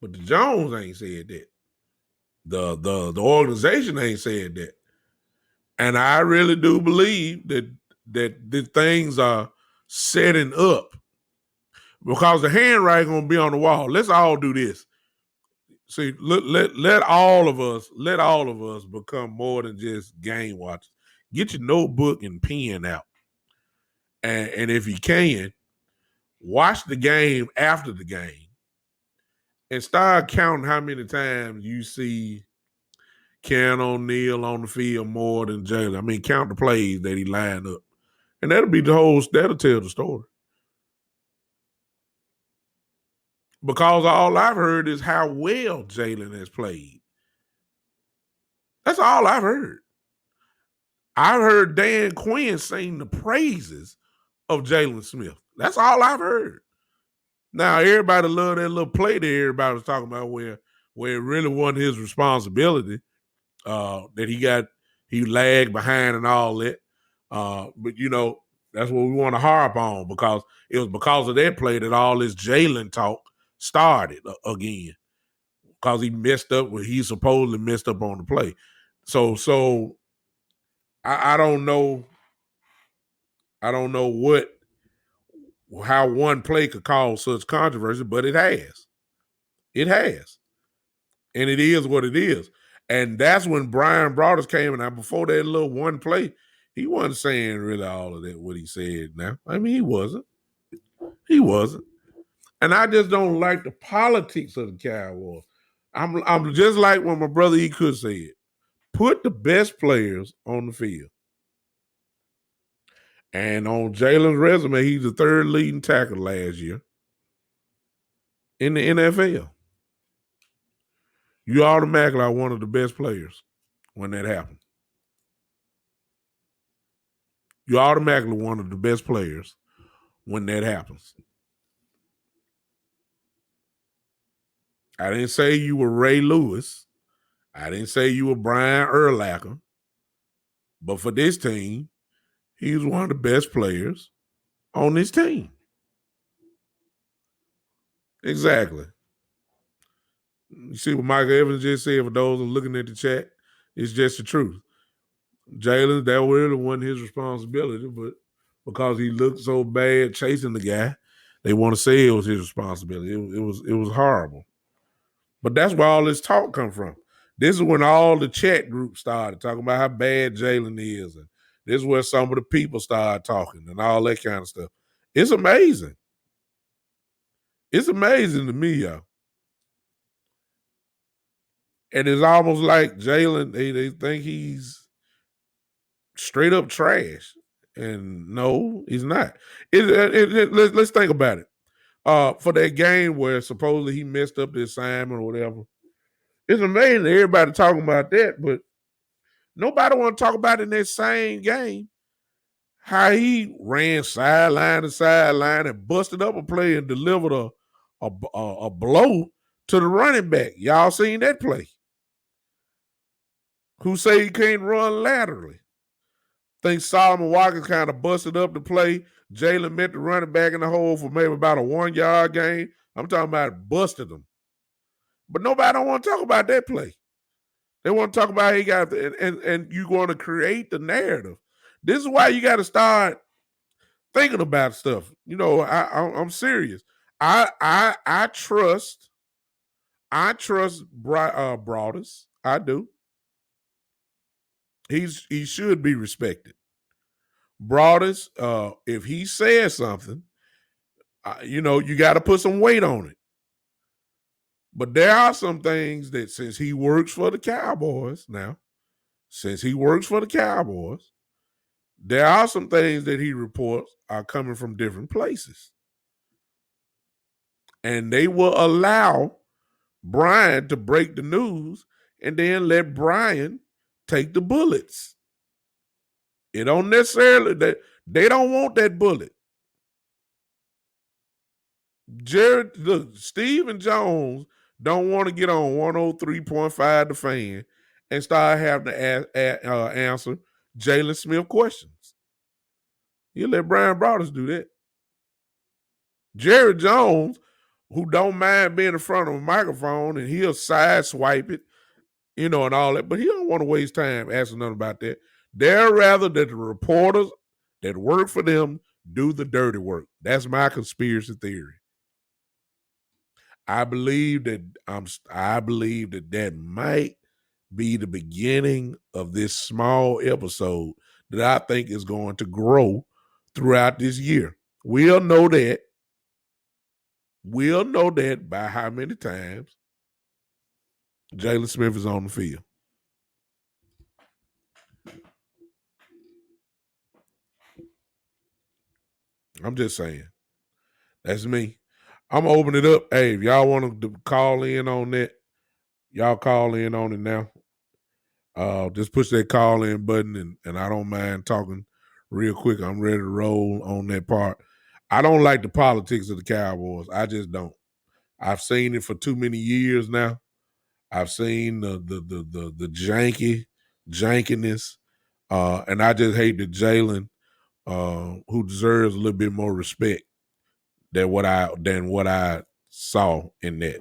But the Jones ain't said that. The organization ain't said that. And I really do believe that the things are setting up because the handwriting gonna be on the wall. Let's all do this. See, let all of us become more than just game watchers. Get your notebook and pen out, and if you can, watch the game after the game, and start counting how many times you see Ken O'Neal on the field more than Jalen. I mean, count the plays that he lined up. And that'll tell the story. Because all I've heard is how well Jalen has played. That's all I've heard. I've heard Dan Quinn sing the praises of Jalen Smith. That's all I've heard. Now, everybody loved that little play that everybody was talking about where it really wasn't his responsibility, that he lagged behind and all that. But that's what we want to harp on because it was because of that play that all this Jalen talk started again. Because he messed up when he supposedly messed up on the play. So I don't know. I don't know how one play could cause such controversy, but it has. It has. And it is what it is. And that's when Brian Broadus came in. Now, before that little one play, He wasn't saying really all of that, what he said now. I mean, he wasn't. He wasn't. And I just don't like the politics of the Cowboys. I'm just like when my brother E. Could say it. Put the best players on the field. And on Jalen's resume, he's the third leading tackle last year in the NFL. You automatically are one of the best players when that happens. You're automatically one of the best players when that happens. I didn't say you were Ray Lewis. I didn't say you were Brian Urlacher. But for this team, he was one of the best players on this team. Exactly. You see what Michael Evans just said, for those who are looking at the chat, it's just the truth. Jalen, that really wasn't his responsibility, but because he looked so bad chasing the guy, they want to say it was his responsibility. It was horrible. But that's where all this talk come from. This is when all the chat groups started talking about how bad Jalen is. And this is where some of the people started talking and all that kind of stuff. It's amazing. It's amazing to me, y'all. And it's almost like Jalen, they think he's straight up trash. And no, he's not. Let's think about it. For that game where supposedly he messed up the assignment or whatever, it's amazing everybody talking about that, but nobody want to talk about in that same game how he ran sideline to sideline and busted up a play and delivered a blow to the running back. Y'all seen that play? Who say he can't run laterally? Think Solomon Watkins kind of busted up the play. Jalen met the running back in the hole for maybe about a 1 yard gain. I'm talking about busted him. But nobody don't want to talk about that play. They want to talk about how he got and you want to create the narrative. This is why you got to start thinking about stuff. You know, I'm serious. I trust Broadus. I do. He should be respected. Broadus, if he says something, you know, you got to put some weight on it. But there are some things that since he works for the Cowboys now, there are some things that he reports are coming from different places. And they will allow Brian to break the news and then let Brian take the bullets. It don't necessarily, they don't want that bullet. Stephen Jones don't want to get on 103.5 The Fan and start having to answer Jalen Smith questions. You let Brian Broadus do that. Jerry Jones, who don't mind being in front of a microphone and he'll sideswipe it, you know, and all that, but he don't want to waste time asking nothing about that. They'd rather that the reporters that work for them do the dirty work. That's my conspiracy theory. I believe that that might be the beginning of this small episode that I think is going to grow throughout this year. We'll know that by how many times Jalen Smith is on the field. I'm just saying. That's me. I'm gonna open it up. Hey, if y'all want to call in on that, y'all call in on it now. Just push that call in button, and I don't mind talking real quick. I'm ready to roll on that part. I don't like the politics of the Cowboys. I just don't. I've seen it for too many years now. I've seen the jankiness, and I just hate that Jalen, who deserves a little bit more respect than what I saw in that.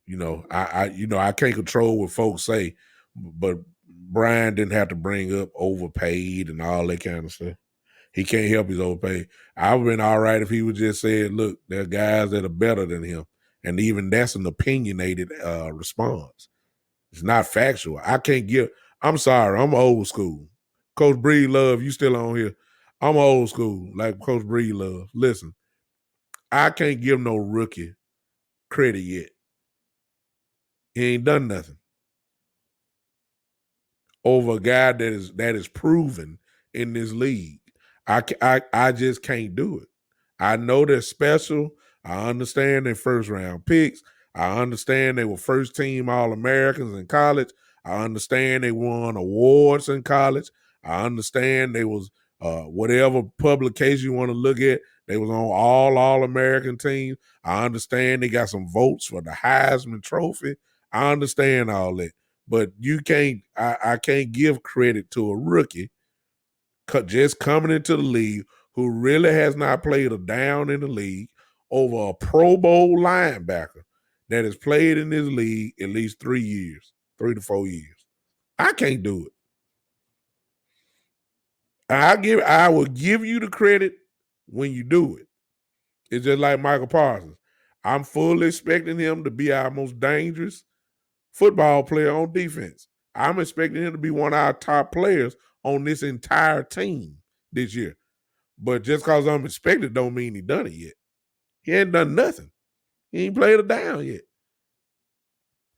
You know, I can't control what folks say, but Brian didn't have to bring up overpaid and all that kind of stuff. He can't help his overpaid. I would have been all right if he would just said, look, there are guys that are better than him. And even that's an opinionated response. It's not factual. I can't give I'm sorry. I'm old school. Coach Breed Love, you still on here. I'm old school, like Coach Breed Love. Listen, I can't give no rookie credit yet. He ain't done nothing over a guy that is proven in this league. I just can't do it. I know they're special. I understand they're first round picks. I understand they were first team All Americans in college. I understand they won awards in college. I understand they was whatever publication you want to look at. They was on All American teams. I understand they got some votes for the Heisman Trophy. I understand all that. But you can't. I can't give credit to a rookie just coming into the league who really has not played a down in the league over a Pro Bowl linebacker that has played in this league at least 3 years, 3 to 4 years. I can't do it. I will give you the credit when you do it. It's just like Michael Parsons. I'm fully expecting him to be our most dangerous football player on defense. I'm expecting him to be one of our top players on this entire team this year. But just because I'm expected don't mean he done it yet. He ain't done nothing. He ain't played a down yet.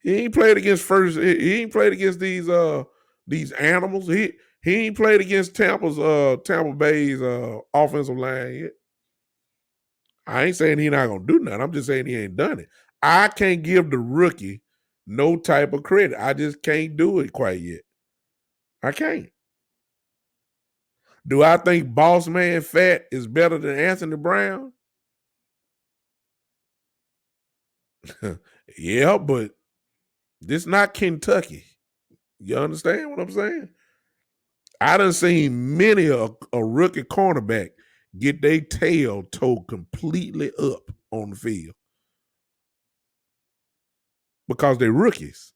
He ain't played against first. He ain't played against these animals. He ain't played against Tampa Bay's offensive line yet. I ain't saying he not gonna do nothing. I'm just saying he ain't done it. I can't give the rookie no type of credit. I just can't do it quite yet. I can't. Do I think Boss Man Fat is better than Anthony Brown? Yeah, but this not Kentucky. You understand what I'm saying? I done seen many a rookie cornerback get their tail towed completely up on the field because they're rookies.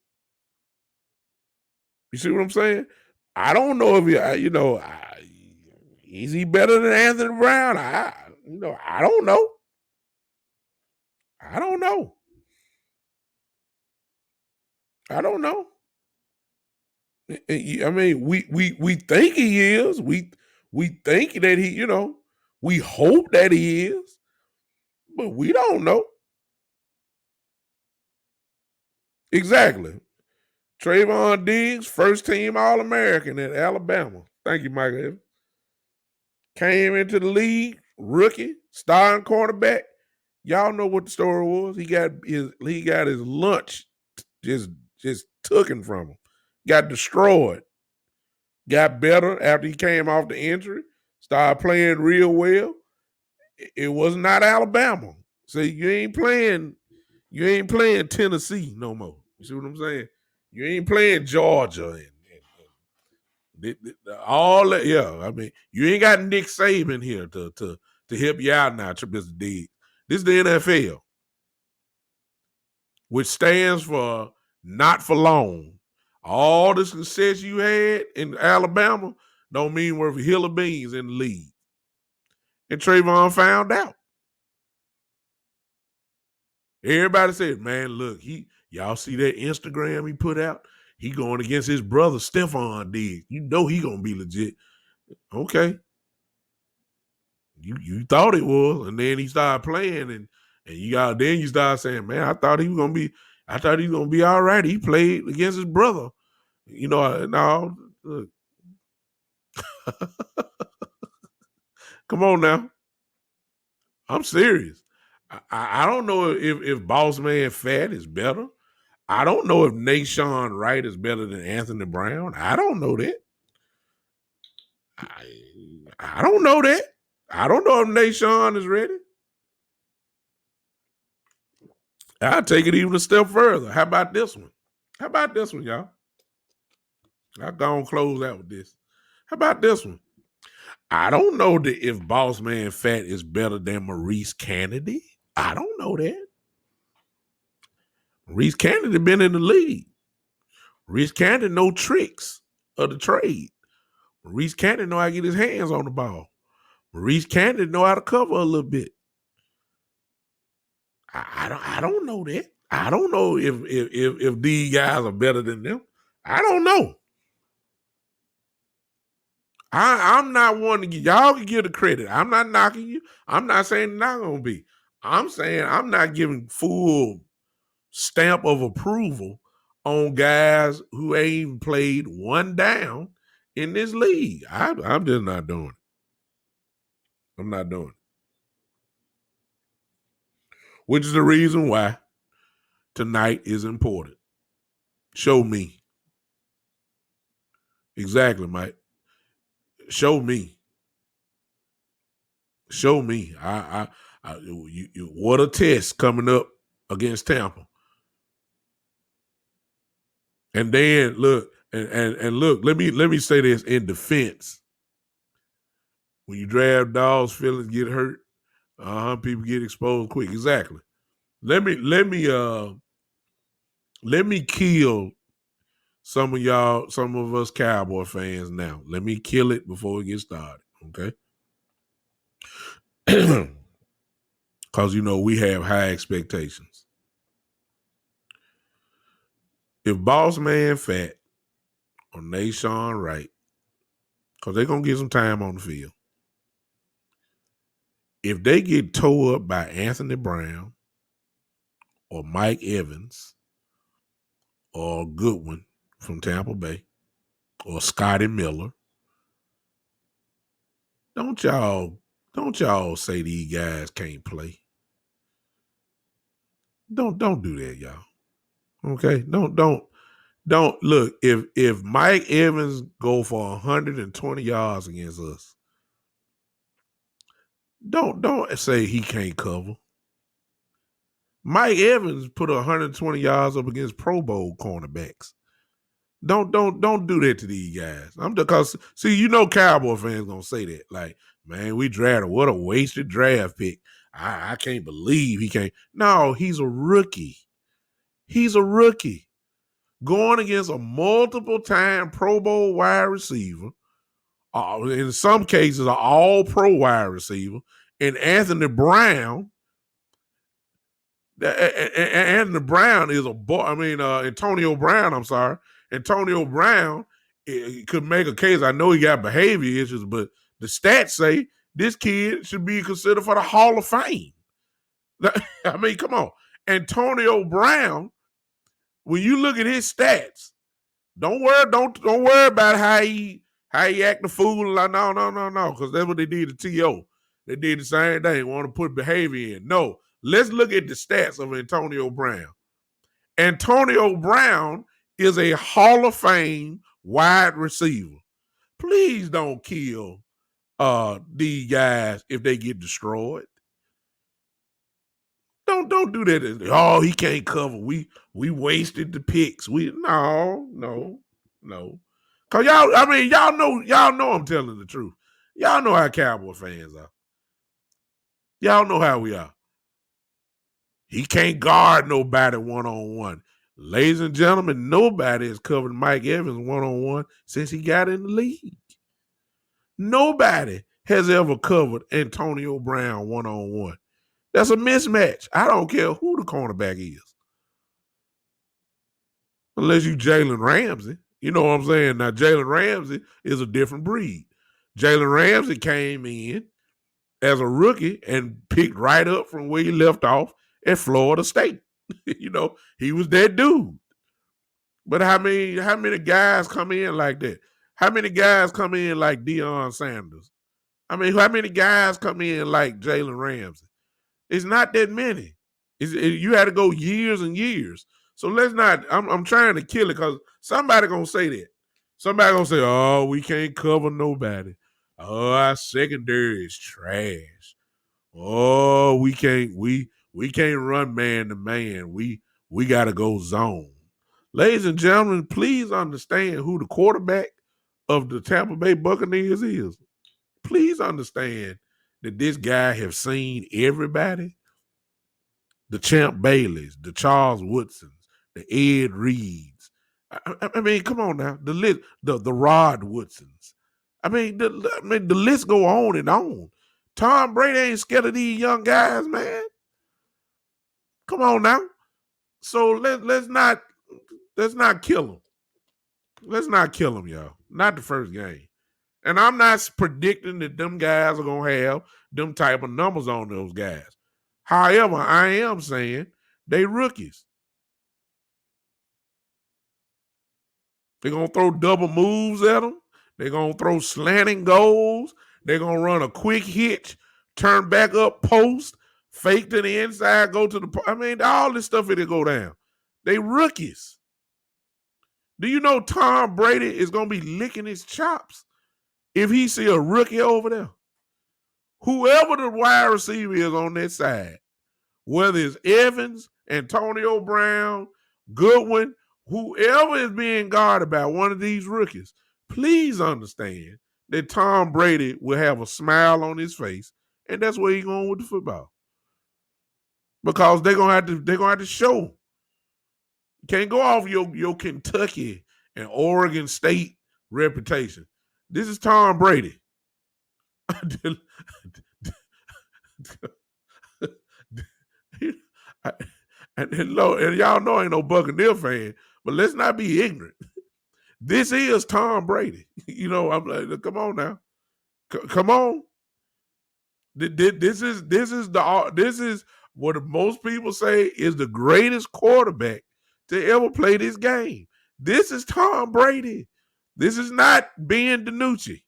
You see what I'm saying? I don't know if is he better than Anthony Brown? I don't know. I don't know. I don't know. I mean, we think he is. We think that we hope that he is, but we don't know. Exactly. Trayvon Diggs, first team All American at Alabama. Thank you, Michael Evans. Came into the league, rookie, starting quarterback. Y'all know what the story was. He got his lunch just taken from him. Got destroyed. Got better after he came off the injury. Started playing real well. It was not Alabama. So you ain't playing Tennessee no more. You see what I'm saying? You ain't playing Georgia all that. Yeah, I mean, you ain't got Nick Saban here to help you out now, Mr. D. This is the NFL, which stands for not for long. All the success you had in Alabama don't mean worth a hill of beans in the league. And Trayvon found out. Everybody said, man, look, y'all see that Instagram he put out? He going against his brother Stephon Diggs. You know he gonna be legit. Okay. You thought it was, and then he started playing, and you start saying, man, I thought he was gonna be all right. He played against his brother. No, look. Come on now. I'm serious. I don't know if Boss Man Fat is better. I don't know if Nashawn Wright is better than Anthony Brown. I don't know that. I don't know that. I don't know if Nashawn is ready. I'll take it even a step further. How about this one? How about this one, y'all? I'll go and close out with this. How about this one? I don't know if Boss Man Fat is better than Maurice Kennedy. I don't know that. Maurice Kennedy been in the league. Maurice Kennedy know tricks of the trade. Maurice Kennedy know how to get his hands on the ball. Maurice Kennedy know how to cover a little bit. I don't know that. I don't know if these guys are better than them. I don't know. I'm not one to get y'all can give the credit. I'm not knocking you. I'm not saying it's not gonna be. I'm saying I'm not giving full stamp of approval on guys who ain't even played one down in this league. I'm just not doing it. I'm not doing it. Which is the reason why tonight is important. Show me. Exactly, Mike. Show me. Show me. What a test coming up against Tampa. And then look, and look, let me say this in defense. When you draft dogs, feelings get hurt. People get exposed quick. Exactly. Let me kill some of us Cowboy fans now. Let me kill it before it gets started. Okay. Because we have high expectations. If Boss Man Fat or Nashawn Wright, because they're gonna get some time on the field. If they get towed up by Anthony Brown or Mike Evans or Goodwin from Tampa Bay or Scotty Miller, don't y'all say these guys can't play. Don't do that, y'all. Okay? Don't look, if Mike Evans go for 120 yards against us, don't say he can't cover. Mike Evans put 120 yards up against Pro Bowl cornerbacks. Don't do that to these guys. Because see, Cowboy fans gonna say that. Like, man, we drafted, what a wasted draft pick. I can't believe he can't. No, he's a rookie. He's a rookie. Going against a multiple-time Pro Bowl wide receiver. In some cases, an all-pro wide receiver. And Anthony Brown. Anthony Brown is a boy. Antonio Brown, I'm sorry. Antonio Brown could make a case. I know he got behavior issues, but the stats say this kid should be considered for the Hall of Fame. Come on. Antonio Brown, when you look at his stats, don't worry about how he act the fool. Like, no, because that's what they did to T.O. They did the same thing. Want to put behavior in. No, let's look at the stats of Antonio Brown. Antonio Brown is a Hall of Fame wide receiver. Please don't kill these guys if they get destroyed. Don't do that. Oh, he can't cover. We wasted the picks. No. Cause y'all know I'm telling the truth. Y'all know how Cowboy fans are. Y'all know how we are. He can't guard nobody one-on-one. Ladies and gentlemen, nobody has covered Mike Evans one-on-one since he got in the league. Nobody has ever covered Antonio Brown one-on-one. That's a mismatch. I don't care who the cornerback is. Unless you Jalen Ramsey. You know what I'm saying? Now, Jalen Ramsey is a different breed. Jalen Ramsey came in as a rookie and picked right up from where he left off at Florida State. He was that dude. But how many guys come in like that? How many guys come in like Deion Sanders? How many guys come in like Jalen Ramsey? It's not that many. You had to go years and years. So let's not. I'm trying to kill it because somebody gonna say that. Somebody gonna say, "Oh, we can't cover nobody. Oh, our secondary is trash. Oh, we can't run man to man. We gotta go zone." Ladies and gentlemen, please understand who the quarterback of the Tampa Bay Buccaneers is. Please understand that this guy has seen everybody. The Champ Baileys, the Charles Woodsons, the Ed Reeds. Come on now. The list, the Rod Woodsons. The list go on and on. Tom Brady ain't scared of these young guys, man. Come on now. So let's not kill them. Let's not kill them, y'all. Not the first game. And I'm not predicting that them guys are going to have them type of numbers on those guys. However, I am saying they rookies. They're going to throw double moves at them. They're going to throw slanting goals. They're going to run a quick hitch, turn back up post, fake to the inside, go to the... I mean, all this stuff it'll go down. They rookies. Do you know Tom Brady is going to be licking his chops if he see a rookie over there? Whoever the wide receiver is on that side, whether it's Evans, Antonio Brown, Goodwin, whoever is being guarded by one of these rookies, please understand that Tom Brady will have a smile on his face, and that's where he's going with the football. Because they're gonna have to show. You can't go off your Kentucky and Oregon State reputation. This is Tom Brady. And y'all know I ain't no Buccaneer fan, but let's not be ignorant. This is Tom Brady. You know, I'm like, come on now, come on. This is what most people say is the greatest quarterback to ever play this game. This is Tom Brady. This is not Ben DiNucci.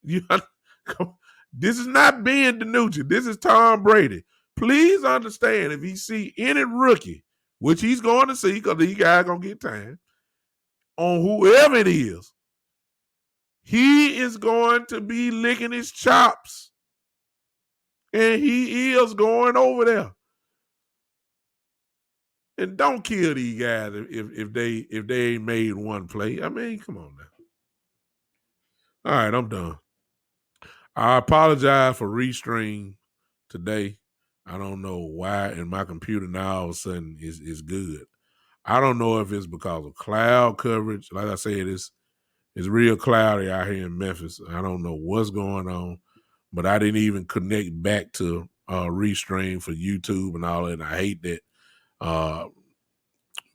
This is not Ben DiNucci. This is Tom Brady. Please understand, if he see any rookie, which he's going to see because these guys going to get time, on whoever it is, he is going to be licking his chops. And he is going over there. And don't kill these guys if they ain't made one play. I mean, come on now. All right, I'm done. I apologize for restream today. I don't know why, and my computer now all of a sudden is good. I don't know if it's because of cloud coverage. Like I said, it's real cloudy out here in Memphis. I don't know what's going on, but I didn't even connect back to restream for YouTube and all that. And I hate that.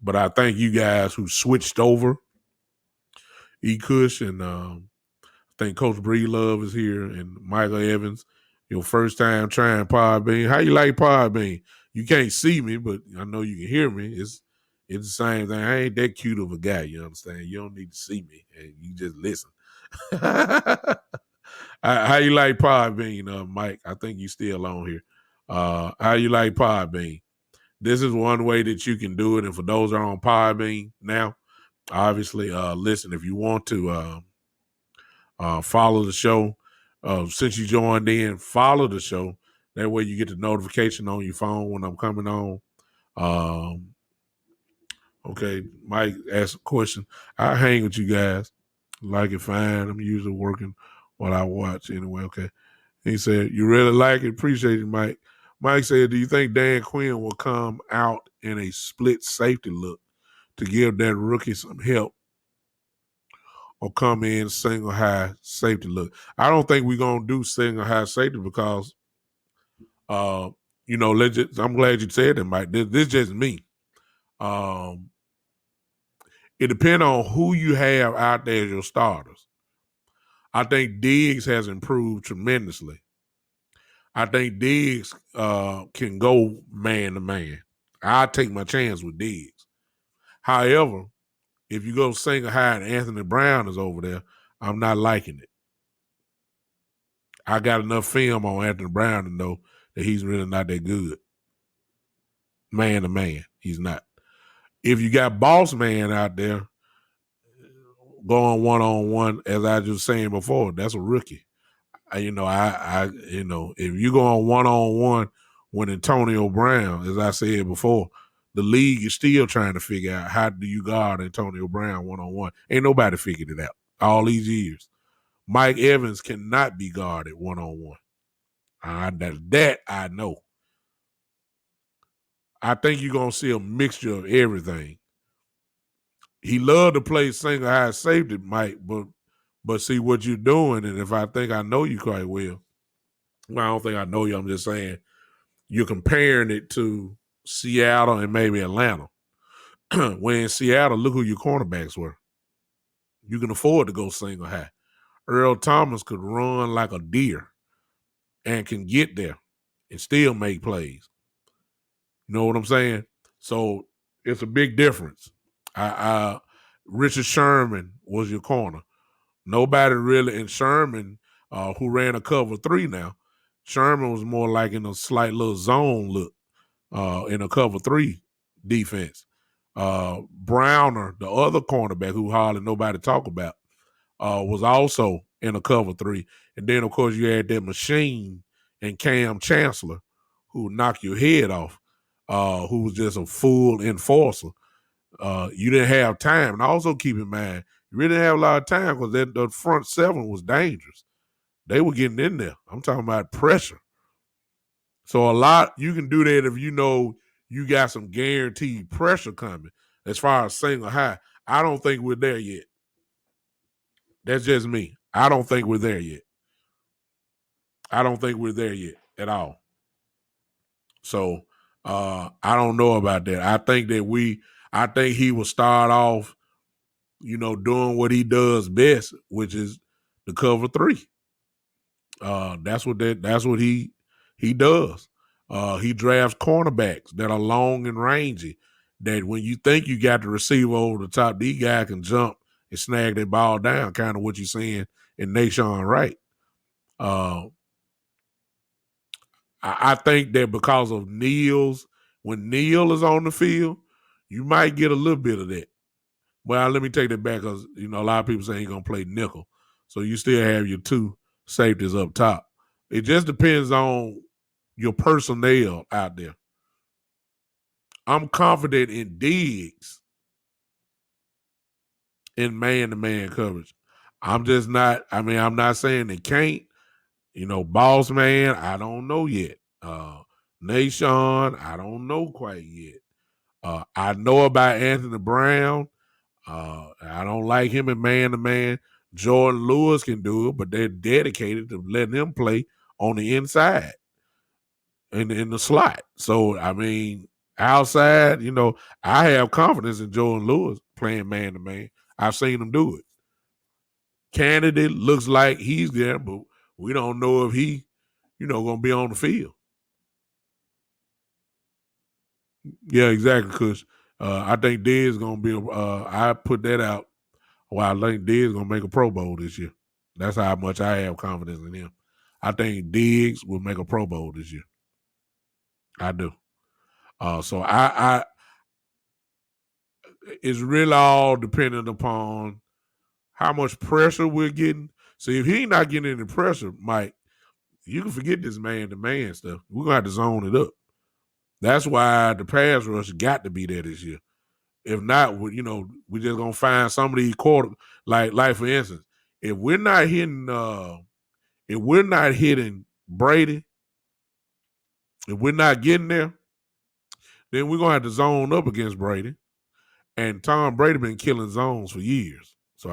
But I thank you guys who switched over. E-Kush and I think Coach Breedlove is here and Michael Evans. Your first time trying Podbean. How you like Podbean? You can't see me, but I know you can hear me. It's the same thing. I ain't that cute of a guy, you understand? You don't need to see me, and you just listen. How you like Podbean, Mike? I think you still on here. How you like Podbean? This is one way that you can do it, and for those that are on Podbean now, obviously, listen, if you want to follow the show, since you joined in, follow the show. That way you get the notification on your phone when I'm coming on. Okay, Mike asked a question. I hang with you guys. Like it fine. I'm usually working while I watch anyway. Okay. He said, you really like it? Appreciate it, Mike. Mike said, do you think Dan Quinn will come out in a split safety look to give that rookie some help, or come in single high safety look? I don't think we're going to do single high safety because, I'm glad you said that, Mike. This is just me. It depends on who you have out there as your starters. I think Diggs has improved tremendously. I think Diggs can go man to man. I'll take my chance with Diggs. However, if you go single high and Anthony Brown is over there, I'm not liking it. I got enough film on Anthony Brown to know that he's really not that good. Man to man, he's not. If you got boss man out there going one-on-one, as I was saying before, that's a rookie. If you go on one-on-one with Antonio Brown, as I said before, the league is still trying to figure out how do you guard Antonio Brown one-on-one. Ain't nobody figured it out all these years. Mike Evans cannot be guarded one-on-one. That I know. I think you're going to see a mixture of everything. He loved to play single high safety, Mike, but see what you're doing, and if I think I know you quite well, I don't think I know you. I'm just saying you're comparing it to Seattle and maybe Atlanta. When in Seattle, look who your cornerbacks were. You can afford to go single high. Earl Thomas could run like a deer and can get there and still make plays. You know what I'm saying? So it's a big difference. Richard Sherman was your corner. Nobody really, and Sherman, who ran a cover 3 now, Sherman was more like in a slight little zone look in a cover 3 defense. Browner, the other cornerback who hardly nobody talk about, was also in a cover 3. And then, of course, you had that machine and Cam Chancellor who would knock your head off, who was just a full enforcer. You didn't have time. And also keep in mind, you really didn't have a lot of time because the front 7 was dangerous. They were getting in there. I'm talking about pressure. So a lot, you can do that if you know you got some guaranteed pressure coming as far as single high. I don't think we're there yet. That's just me. I don't think we're there yet. I don't think we're there yet at all. So I don't know about that. I think he will start off, doing what he does best, which is the cover 3. That's what he does. He drafts cornerbacks that are long and rangy, that when you think you got the receiver over the top, these guys can jump and snag that ball down, kind of what you're seeing in Nashawn Wright. I think that because of when Neal is on the field, you might get a little bit of that. Well, let me take that back because, a lot of people say he's going to play nickel. So you still have your 2 safeties up top. It just depends on your personnel out there. I'm confident in Diggs in man-to-man coverage. I'm just not, I'm not saying they can't. Boss man, I don't know yet. Nashawn, I don't know quite yet. I know about Anthony Brown. I don't like him in man-to-man. Jordan Lewis can do it, but they're dedicated to letting him play on the inside in the slot. So, outside, I have confidence in Jordan Lewis playing man-to-man. I've seen him do it. Candidate looks like he's there, but we don't know if he, going to be on the field. Yeah, exactly, Kush. I think Diggs is going to be, I put that out. Well, I think Diggs is going to make a Pro Bowl this year. That's how much I have confidence in him. I think Diggs will make a Pro Bowl this year. I do. So I it's really all dependent upon how much pressure we're getting. So if he's not getting any pressure, Mike, you can forget this man-to-man stuff. We're going to have to zone it up. That's why the pass rush got to be there this year. If not, we're just going to find some of these like for instance, if we're not hitting Brady, if we're not getting there, then we're going to have to zone up against Brady. And Tom Brady been killing zones for years. So,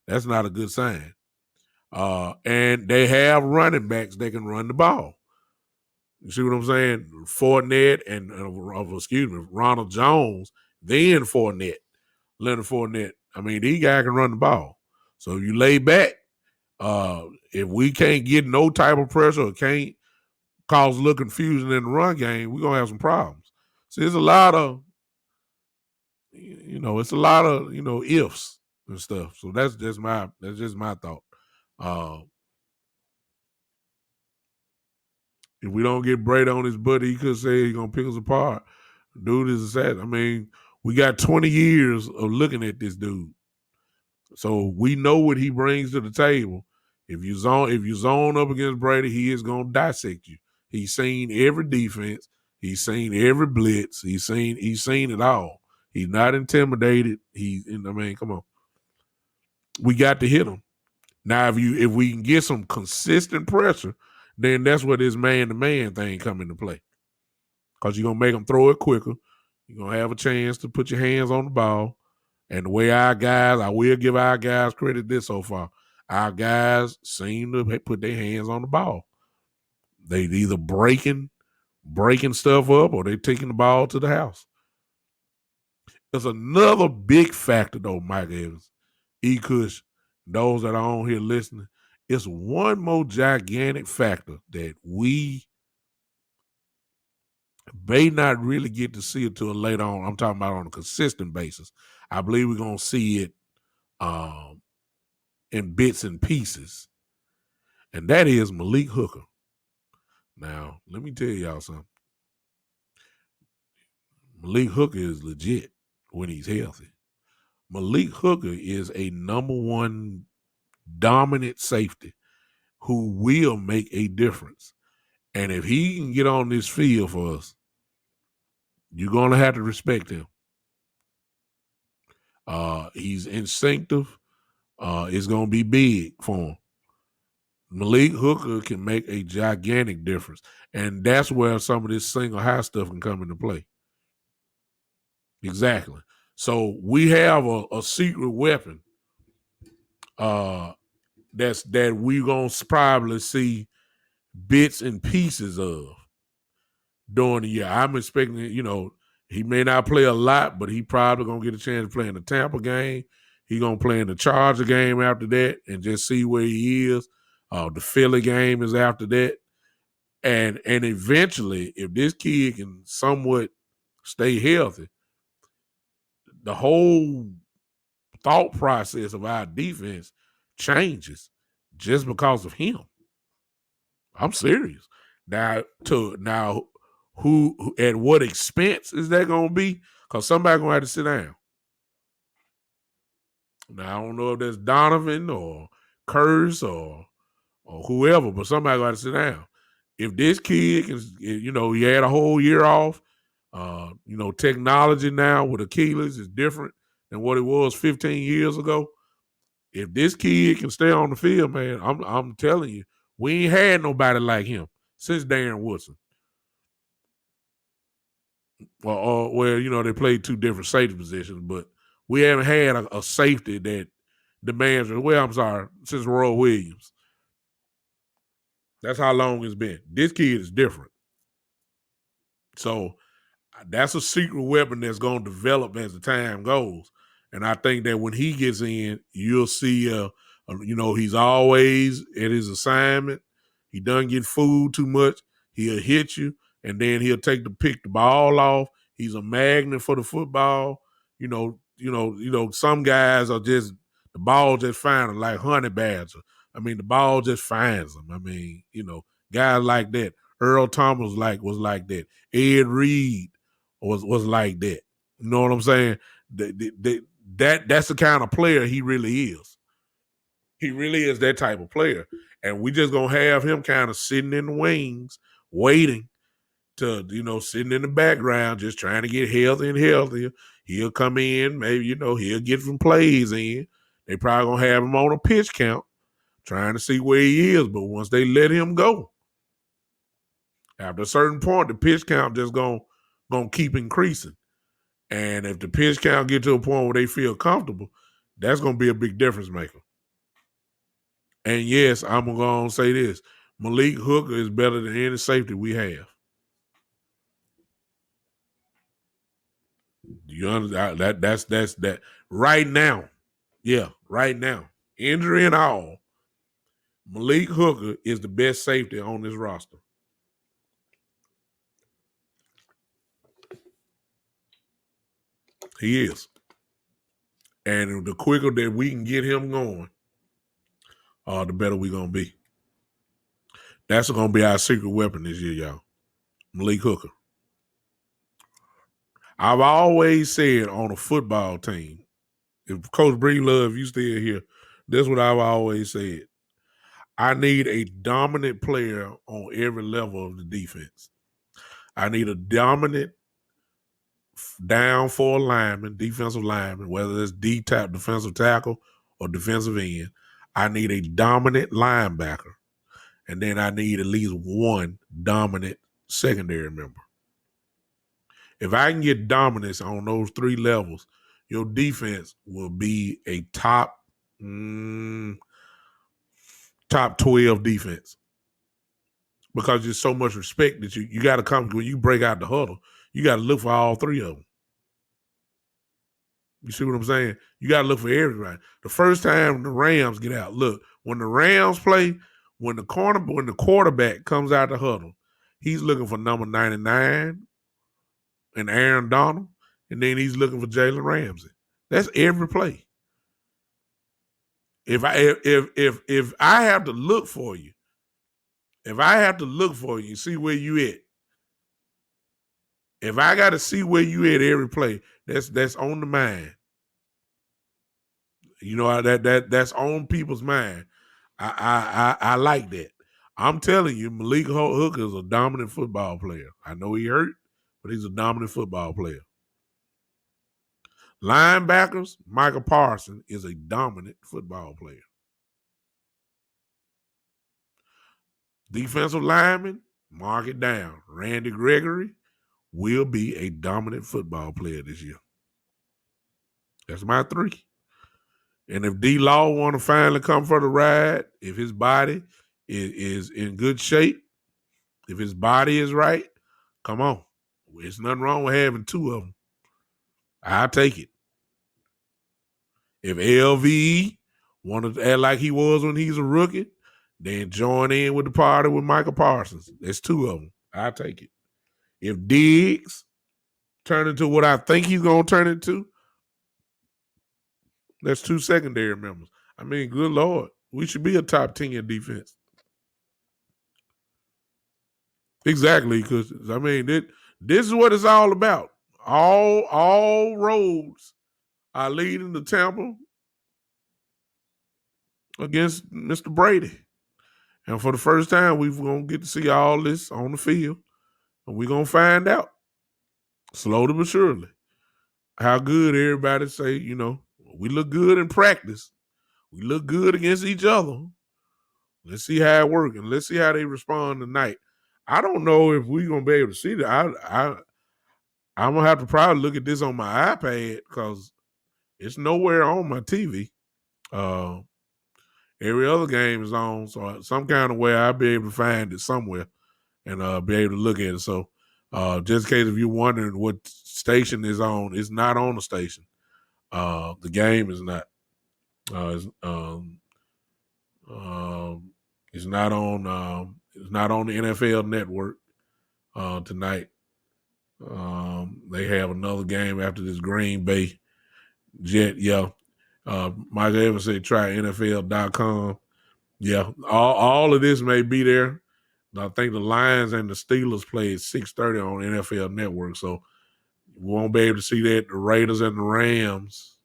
that's not a good sign. And they have running backs that can run the ball. You see what I'm saying? Fournette and, Ronald Jones, then Fournette, Leonard Fournette. These guys can run the ball. So if you lay back, if we can't get no type of pressure or can't cause a little confusion in the run game, we're going to have some problems. So there's a lot of, it's a lot of, ifs and stuff. So that's just my thought. If we don't get Brady on his buddy, he could say he's gonna pick us apart. Dude is sad. We got 20 years of looking at this dude. So we know what he brings to the table. If you zone up against Brady, he is gonna dissect you. He's seen every defense, he's seen every blitz, he's seen it all. He's not intimidated. Come on. We got to hit him. Now, if we can get some consistent pressure, then that's where this man-to-man thing come into play. Because you're going to make them throw it quicker. You're going to have a chance to put your hands on the ball. And the way I will give our guys credit this so far. Our guys seem to put their hands on the ball. They either breaking stuff up or they taking the ball to the house. There's another big factor, though, Mike Evans. E. Kush, those that are on here listening, it's one more gigantic factor that we may not really get to see it till later on. I'm talking about on a consistent basis. I believe we're going to see it in bits and pieces, and that is Malik Hooker. Now, let me tell y'all something. Malik Hooker is legit when he's healthy. Malik Hooker is a number one dominant safety who will make a difference. And if he can get on this field for us, you're going to have to respect him. He's instinctive. It's going to be big for him. Malik Hooker can make a gigantic difference. And that's where some of this single high stuff can come into play. Exactly. So we have a secret weapon that we're going to probably see bits and pieces of during the year. I'm expecting, he may not play a lot, but he probably going to get a chance to play in the Tampa game. He's going to play in the Charger game after that and just see where he is. The Philly game is after that. And eventually, if this kid can somewhat stay healthy, the whole thought process of our defense changes just because of him. I'm serious. Now, who at what expense is that going to be? Because somebody's going to have to sit down. Now, I don't know if that's Donovan or Curse or whoever, but somebody's going to sit down. If this kid can, he had a whole year off, technology now with Achilles is different than what it was 15 years ago. If this kid can stay on the field, man, I'm telling you, we ain't had nobody like him since Darren Woodson. Well, they played two different safety positions, but we haven't had a safety that demands. Well, I'm sorry, since Roy Williams. That's how long it's been. This kid is different. So that's a secret weapon that's going to develop as the time goes. And I think that when he gets in, you'll see, he's always at his assignment. He doesn't get fooled too much. He'll hit you, and then he'll pick the ball off. He's a magnet for the football. Some guys are just, the ball just finds them like honey badger. I mean, the ball just finds them. I mean, guys like that. Earl Thomas was like that. Ed Reed was like that. You know what I'm saying? That's the kind of player he really is. He really is that type of player. And we just going to have him kind of sitting in the wings, waiting to, sitting in the background, just trying to get healthy and healthier. He'll come in, maybe, he'll get some plays in. They probably going to have him on a pitch count, trying to see where he is. But once they let him go, after a certain point, the pitch count just going to keep increasing. And if the pitch count get to a point where they feel comfortable, that's going to be a big difference maker. And yes, I'm going to say this. Malik Hooker is better than any safety we have. You understand? That's that right now. Yeah, right now. Injury and all, Malik Hooker is the best safety on this roster. He is. And the quicker that we can get him going, the better we're going to be. That's going to be our secret weapon this year, y'all. Malik Hooker. I've always said on a football team, if Coach Breedlove, if you still here, that's what I've always said. I need a dominant player on every level of the defense. I need a dominant down for lineman, defensive lineman, whether it's D-tap, defensive tackle, or defensive end. I need a dominant linebacker. And then I need at least one dominant secondary member. If I can get dominance on those three levels, your defense will be a top 12 defense. Because there's so much respect that you got to come, when you break out the huddle, you got to look for all three of them. You see what I'm saying? You got to look for everybody. The first time the Rams get out, look, when the Rams play, when the quarterback comes out the huddle, he's looking for number 99 and Aaron Donald, and then he's looking for Jalen Ramsey. That's every play. If I have to look for you, see where you at. If I got to see where you at every play, that's on the mind. You know that's on people's mind. I like that. I'm telling you, Malik Hooker is a dominant football player. I know he hurt, but he's a dominant football player. Linebackers, Michael Parsons is a dominant football player. Defensive lineman, mark it down. Randy Gregory will be a dominant football player this year. That's my 3. And if D-Law want to finally come for the ride, if his body is in good shape, if his body is right, come on. There's nothing wrong with having 2 of them. I'll take it. If LVE wanted to act like he was when he's a rookie, then join in with the party with Michael Parsons. There's 2 of them. I'll take it. If Diggs turn into what I think he's going to turn into, that's 2 secondary members. I mean, good Lord. We should be a top 10 defense. Exactly, because, I mean, this is what it's all about. All roads are leading to Tampa against Mr. Brady. And for the first time, we're going to get to see all this on the field. And we're going to find out, slowly but surely, how good everybody say, we look good in practice. We look good against each other. Let's see how it works, and let's see how they respond tonight. I don't know if we're going to be able to see that. I'm going to have to probably look at this on my iPad because it's nowhere on my TV. Every other game is on, so some kind of way I'll be able to find it somewhere and be able to look at it. So just in case if you're wondering what station is on, it's not on the station. The game is not. It's not on. It's not on the NFL Network tonight. They have another game after this Green Bay Jet. Yeah, Mike Evans said try NFL.com. Yeah, all of this may be there. I think the Lions and the Steelers play at 6:30 on NFL Network, so we won't be able to see that. The Raiders and the Rams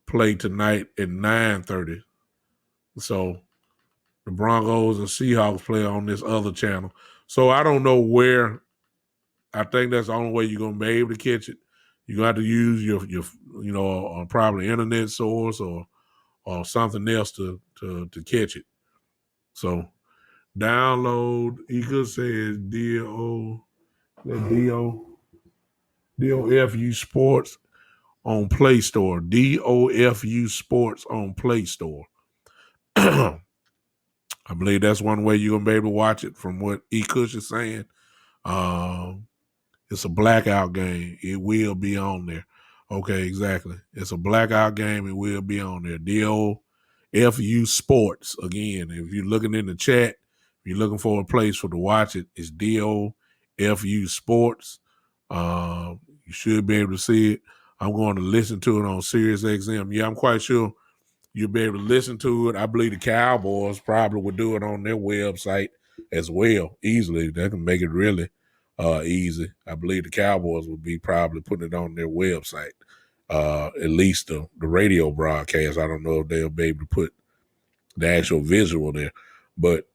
play tonight at 9:30. So the Broncos and Seahawks play on this other channel. So I don't know where. I think that's the only way you're gonna be able to catch it. You're gonna have to use your probably internet source or something else to catch it. So download. Eka says DOFU Sports on Play Store. DOFU Sports on Play Store. I believe that's one way you're gonna be able to watch it. From what E. Kush is saying, it's a blackout game. It will be on there. Okay, exactly. It's a blackout game. It will be on there. DOFU Sports. Again, if you're looking in the chat, if you're looking for a place to watch it, it's DOFU Sports. You should be able to see it. I'm going to listen to it on Sirius XM. Yeah, I'm quite sure you'll be able to listen to it. I believe the Cowboys probably would do it on their website as well, easily. They can make it really easy. I believe the Cowboys would be probably putting it on their website, at least the radio broadcast. I don't know if they'll be able to put the actual visual there, but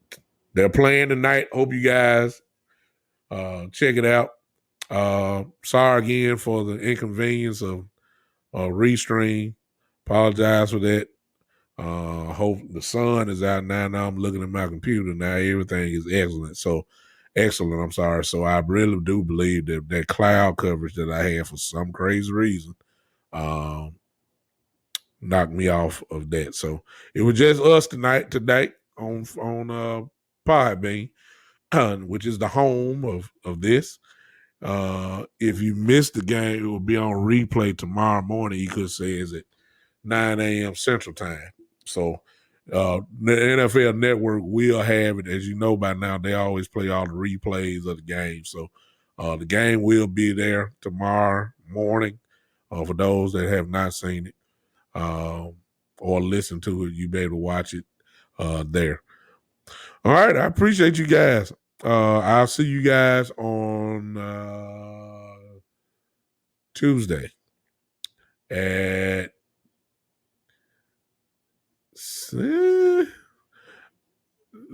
they're playing tonight. Hope you guys check it out. Sorry again for the inconvenience of Restream. Apologize for that. Hope the sun is out now. Now I'm looking at my computer. Now everything is excellent. So I'm sorry. So I really do believe that cloud coverage that I had for some crazy reason knocked me off of that. So it was just us today on Podbean, which is the home of this. If you missed the game, it will be on replay tomorrow morning. You could say it's at 9 a.m. Central Time. So the NFL Network will have it. As you know by now, they always play all the replays of the game. So the game will be there tomorrow morning for those that have not seen it or listened to it. You'll be able to watch it there. All right. I appreciate you guys. I'll see you guys on Tuesday at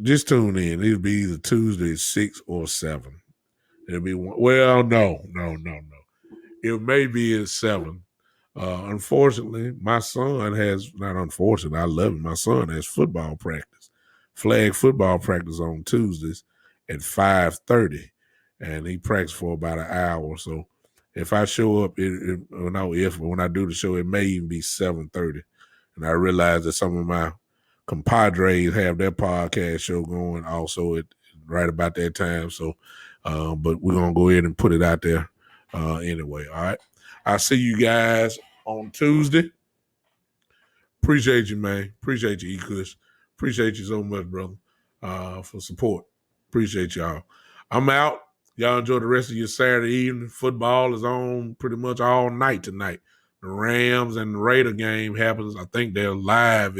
just tune in. It'll be either Tuesday at 6 or 7. It'll be no. It may be at 7. Unfortunately, my son not unfortunately, I love him. My son has football practice, flag football practice on Tuesdays at 5:30, and he practices for about an hour. So if I show up, when I do the show, it may even be 7:30. And I realize that some of my compadres have their podcast show going also at right about that time. So, but we're going to go ahead and put it out there anyway. All right. I'll see you guys on Tuesday. Appreciate you, man. Appreciate you, E-Kush. Appreciate you so much, brother, for support. Appreciate y'all. I'm out. Y'all enjoy the rest of your Saturday evening. Football is on pretty much all night tonight. The Rams and the Raider game happens. I think their live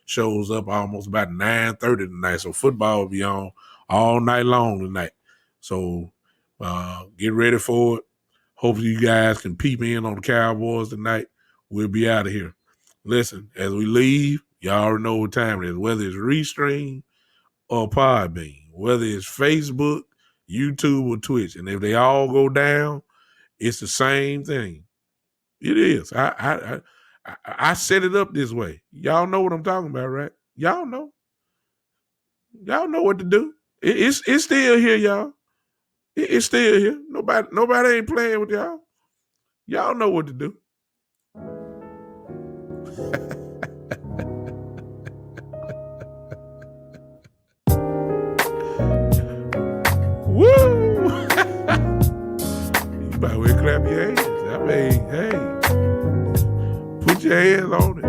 shows up almost about 9:30 tonight. So football will be on all night long tonight. So get ready for it. Hopefully you guys can peep in on the Cowboys tonight. We'll be out of here. Listen, as we leave, y'all already know what time it is, whether it's Restream or Podbean, whether it's Facebook, YouTube, or Twitch. And if they all go down, it's the same thing. It is. I set it up this way. Y'all know what I'm talking about, right? Y'all know. Y'all know what to do. It's still here, y'all. It's still here. Nobody ain't playing with y'all. Y'all know what to do. Woo! You might well clap your hands. I mean, hey, put your hands on it.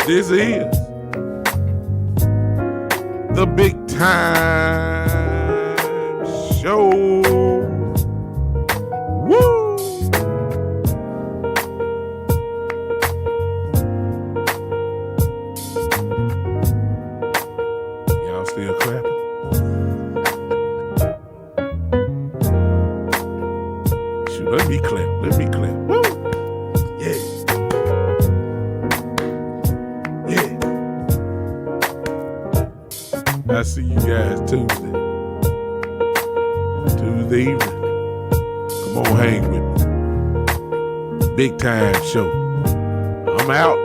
This is the Big Time Show. Woo! Y'all still clapping? Shoot, let me clap. Woo! Yeah. I see you guys Tuesday evening. Come on, hang with me. Big Time Show. I'm out.